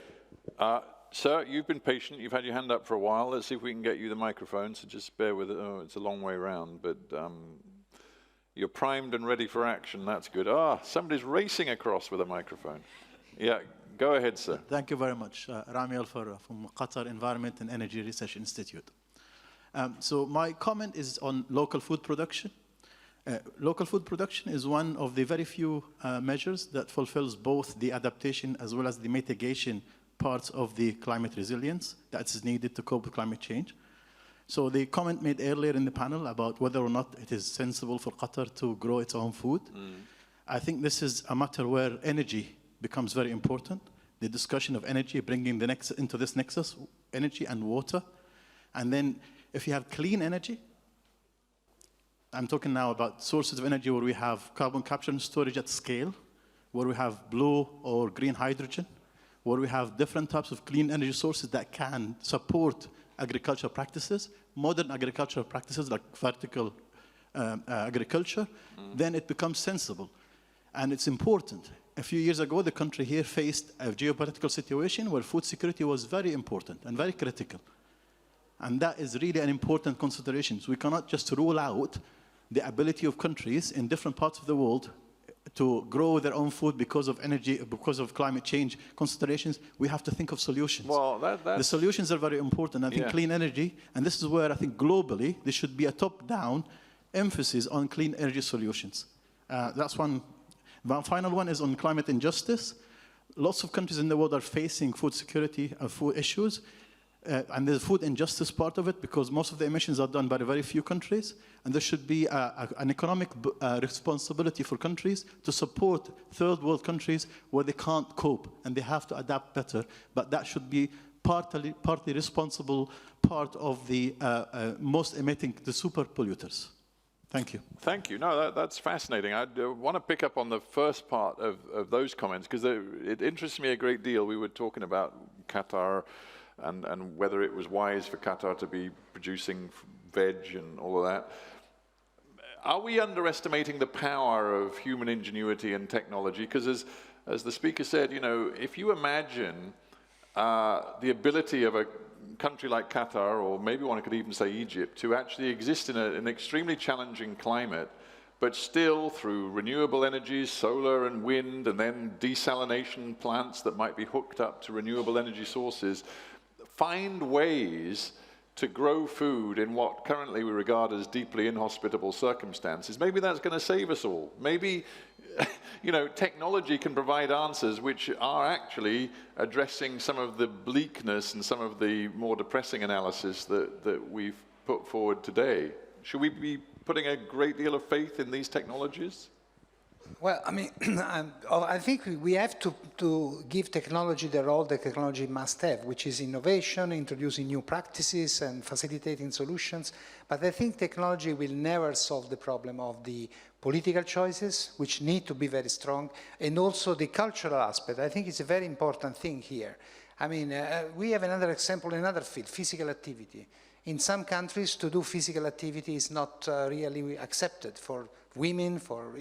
Sir, you've been patient. You've had your hand up for a while. Let's see if we can get you the microphone, so just bear with it. Oh, it's a long way around, but you're primed and ready for action. That's good. Somebody's racing across with a microphone. Yeah. Go ahead, sir. Thank you very much. Rami Al-Farra from Qatar Environment and Energy Research Institute. So my comment is on local food production. Local food production is one of the very few measures that fulfills both the adaptation as well as the mitigation parts of the climate resilience that is needed to cope with climate change. So the comment made earlier in the panel about whether or not it is sensible for Qatar to grow its own food, I think this is a matter where energy becomes very important. The discussion of energy, bringing the into this nexus, energy and water. And then if you have clean energy, I'm talking now about sources of energy where we have carbon capture and storage at scale, where we have blue or green hydrogen, where we have different types of clean energy sources that can support agricultural practices, modern agricultural practices like vertical agriculture, then it becomes sensible. And it's important. A few years ago, the country here faced a geopolitical situation where food security was very important and very critical. And that is really an important consideration. So we cannot just rule out the ability of countries in different parts of the world to grow their own food because of energy, because of climate change considerations. We have to think of solutions. Well, the solutions are very important. I think clean energy, and this is where I think globally there should be a top-down emphasis on clean energy solutions. That's one. The final one is on climate injustice. Lots of countries in the world are facing food security and food issues. And there's a food injustice part of it because most of the emissions are done by very few countries. And there should be an economic responsibility for countries to support third world countries where they can't cope and they have to adapt better. But that should be partly responsible part of the most emitting, the super polluters. Thank you. Thank you. No, that's fascinating. I want to pick up on the first part of those comments because it interests me a great deal. We were talking about Qatar and whether it was wise for Qatar to be producing veg and all of that. Are we underestimating the power of human ingenuity and technology? Because as the speaker said, you know, if you imagine the ability of a country like Qatar, or maybe one could even say Egypt, to actually exist in an extremely challenging climate, but still through renewable energies, solar and wind, and then desalination plants that might be hooked up to renewable energy sources, find ways to grow food in what currently we regard as deeply inhospitable circumstances. Maybe that's going to save us all. Maybe, you know, technology can provide answers which are actually addressing some of the bleakness and some of the more depressing analysis that we've put forward today. Should we be putting a great deal of faith in these technologies? Well, I mean, I think we have to give technology the role that technology must have, which is innovation, introducing new practices and facilitating solutions. But I think technology will never solve the problem of the political choices, which need to be very strong, and also the cultural aspect. I think it's a very important thing here. I mean, we have another example in another field, physical activity. In some countries, to do physical activity is not really accepted for women, for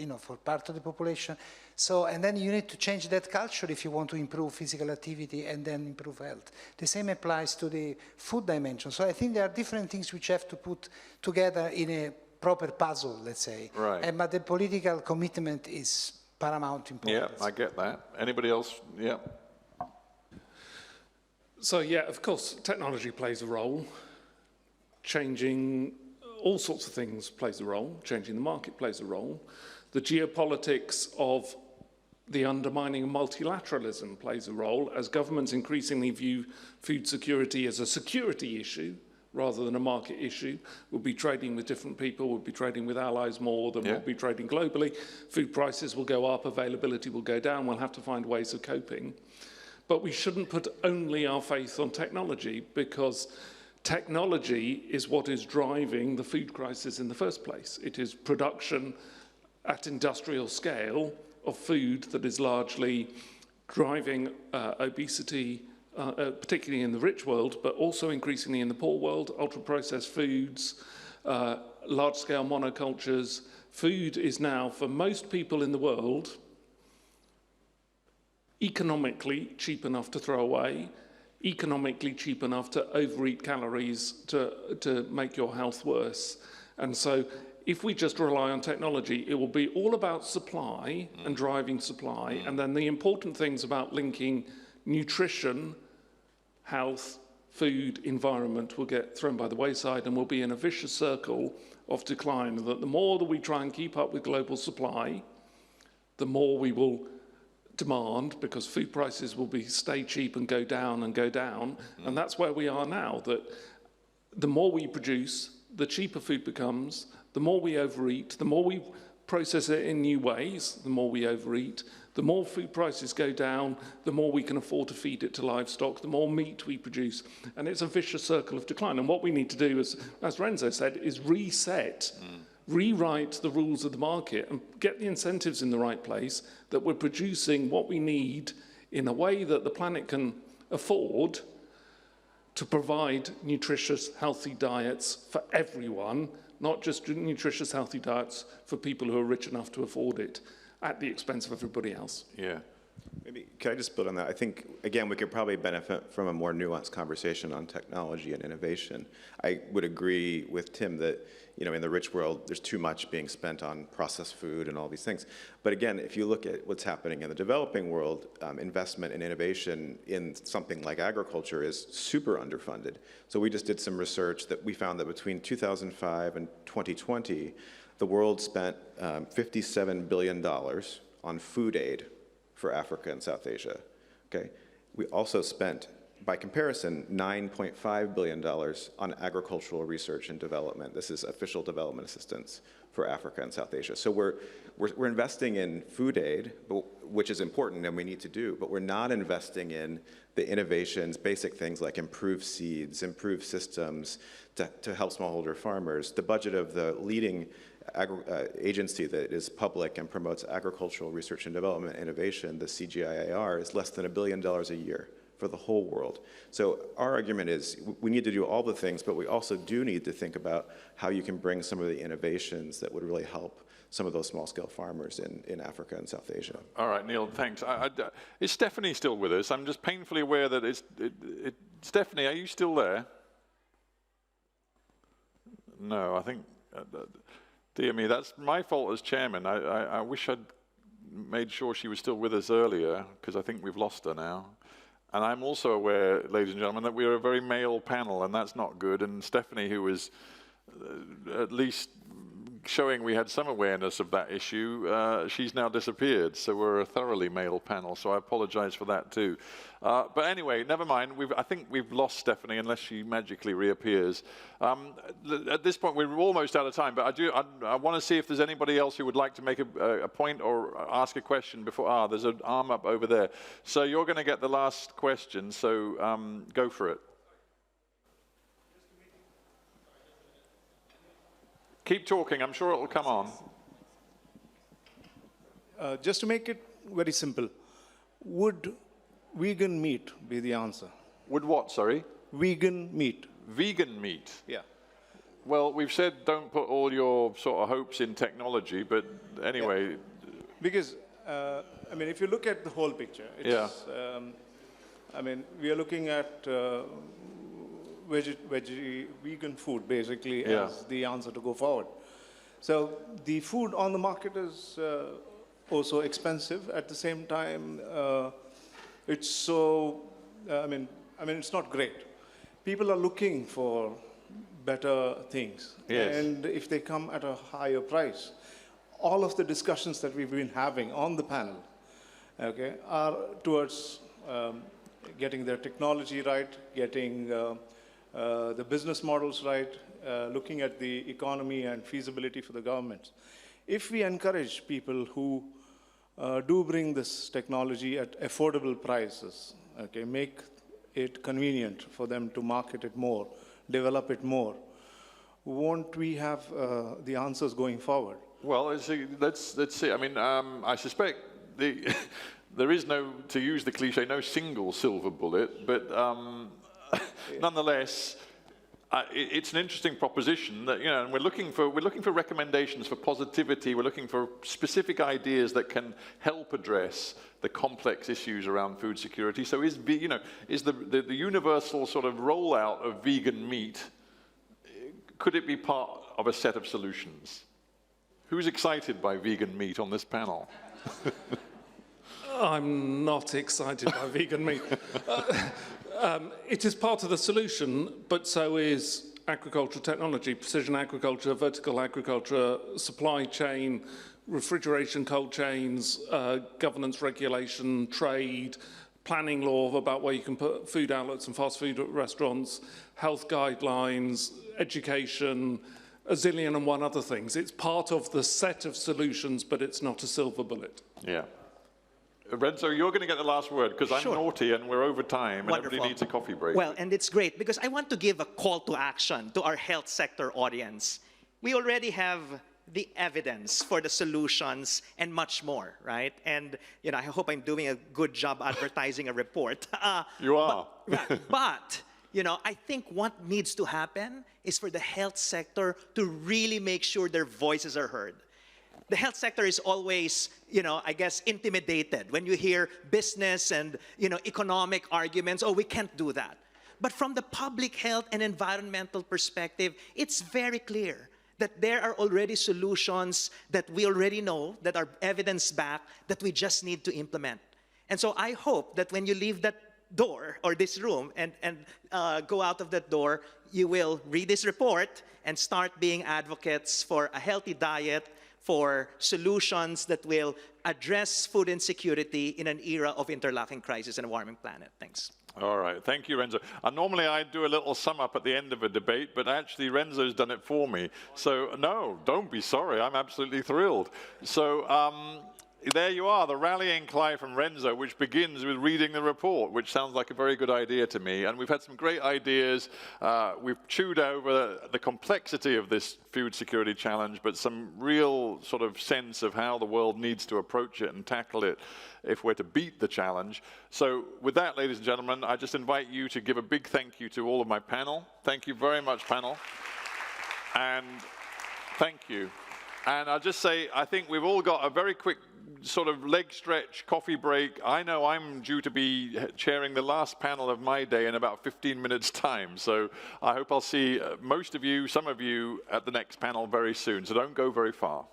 part of the population. So, and then you need to change that culture if you want to improve physical activity and then improve health. The same applies to the food dimension. So I think there are different things which have to put together in a proper puzzle, let's say. Right. But the political commitment is paramount importance. Yeah, I get that. Anybody else? Yeah. So yeah, of course, technology plays a role. Changing all sorts of things plays a role. Changing the market plays a role. The geopolitics of the undermining of multilateralism plays a role as governments increasingly view food security as a security issue rather than a market issue. We'll be trading with different people, we'll be trading with allies more than we'll be trading globally. Food prices will go up, availability will go down, we'll have to find ways of coping. But we shouldn't put only our faith on technology because technology is what is driving the food crisis in the first place. It is production at industrial scale of food that is largely driving obesity, particularly in the rich world, but also increasingly in the poor world, ultra-processed foods, large-scale monocultures. Food is now, for most people in the world, economically cheap enough to throw away, economically cheap enough to overeat calories to make your health worse. And so if we just rely on technology, it will be all about supply and driving supply. And then the important things about linking nutrition, health, food, environment will get thrown by the wayside and we'll be in a vicious circle of decline. That the more that we try and keep up with global supply, the more we will demand, because food prices will stay cheap and go down and go down. And that's where we are now, that the more we produce, the cheaper food becomes, the more we overeat, the more we process it in new ways, the more we overeat, the more food prices go down, the more we can afford to feed it to livestock, the more meat we produce. And it's a vicious circle of decline. And what we need to do, as Renzo said, is reset, rewrite the rules of the market and get the incentives in the right place, that we're producing what we need in a way that the planet can afford, to provide nutritious, healthy diets for everyone, not just nutritious, healthy diets for people who are rich enough to afford it at the expense of everybody else. Yeah. Maybe, can I just build on that? I think, again, we could probably benefit from a more nuanced conversation on technology and innovation. I would agree with Tim that, you know, in the rich world, there's too much being spent on processed food and all these things. But again, if you look at what's happening in the developing world, investment in innovation in something like agriculture is super underfunded. So we just did some research that we found that between 2005 and 2020, the world spent $57 billion on food aid for Africa and South Asia, okay? We also spent, by comparison, $9.5 billion on agricultural research and development. This is official development assistance for Africa and South Asia. So we're investing in food aid, which is important and we need to do, but we're not investing in the innovations, basic things like improved seeds, improved systems to help smallholder farmers. The budget of the leading agency that is public and promotes agricultural research and development innovation, the CGIAR, is less than $1 billion a year for the whole world. So our argument is we need to do all the things, but we also do need to think about how you can bring some of the innovations that would really help some of those small-scale farmers in Africa and South Asia. All right, Neil, thanks. Is Stephanie still with us? I'm just painfully aware that Stephanie, are you still there? No, I think... dear me, that's my fault as chairman. I wish I'd made sure she was still with us earlier, because I think we've lost her now. And I'm also aware, ladies and gentlemen, that we are a very male panel, and that's not good. And Stephanie, who was at least showing we had some awareness of that issue, she's now disappeared. So we're a thoroughly male panel, so I apologize for that too. But anyway, never mind. I think we've lost Stephanie unless she magically reappears. At this point, we're almost out of time, but I want to see if there's anybody else who would like to make a point or ask a question before. There's an arm up over there. So you're going to get the last question, so go for it. Keep talking, I'm sure it will come on. Just to make it very simple, would vegan meat be the answer? Would what, sorry? Vegan meat. Vegan meat? Yeah. Well, we've said don't put all your sort of hopes in technology, but anyway. Yeah. Because, I mean, if you look at the whole picture, it's, I mean, we are looking at vegan food basically as the answer to go forward. So the food on the market is also expensive. At the same time, it's so, I mean, it's not great. People are looking for better things. Yes. And if they come at a higher price, all of the discussions that we've been having on the panel, okay, are towards getting their technology right, getting the business models right, looking at the economy and feasibility for the government. If we encourage people who do bring this technology at affordable prices, okay, make it convenient for them to market it more, develop it more, won't we have the answers going forward? Well, let's see. I mean, I suspect there is no, to use the cliche, no single silver bullet, but nonetheless, it's an interesting proposition that, you know, and we're looking for recommendations for positivity. We're looking for specific ideas that can help address the complex issues around food security. So is the universal sort of rollout of vegan meat, could it be part of a set of solutions? Who's excited by vegan meat on this panel? I'm not excited by vegan meat. It is part of the solution, but so is agricultural technology, precision agriculture, vertical agriculture, supply chain, refrigeration cold chains, governance regulation, trade, planning law about where you can put food outlets and fast food restaurants, health guidelines, education, a zillion and one other things. It's part of the set of solutions, but it's not a silver bullet. Yeah. Renzo, you're going to get the last word because I'm naughty and we're over time and everybody needs a coffee break. Well, and it's great because I want to give a call to action to our health sector audience. We already have the evidence for the solutions and much more, right? And, you know, I hope I'm doing a good job advertising a report. You are. But I think what needs to happen is for the health sector to really make sure their voices are heard. The health sector is always, I guess, intimidated when you hear business and, economic arguments, oh, we can't do that. But from the public health and environmental perspective, it's very clear that there are already solutions that we already know, that are evidence-backed, that we just need to implement. And so I hope that when you leave that door or this room and go out of that door, you will read this report and start being advocates for a healthy diet, for solutions that will address food insecurity in an era of interlocking crisis and a warming planet. Thanks. All right, thank you, Renzo. Normally I do a little sum up at the end of a debate, but actually Renzo's done it for me. So no, don't be sorry, I'm absolutely thrilled. So there you are, the rallying cry from Renzo, which begins with reading the report, which sounds like a very good idea to me. And we've had some great ideas. We've chewed over the complexity of this food security challenge, but some real sort of sense of how the world needs to approach it and tackle it if we're to beat the challenge. So with that, ladies and gentlemen, I just invite you to give a big thank you to all of my panel. Thank you very much, panel. And thank you. And I'll just say, I think we've all got a very quick sort of leg stretch, coffee break. I know I'm due to be chairing the last panel of my day in about 15 minutes' time. So I hope I'll see most of you, some of you, at the next panel very soon. So don't go very far.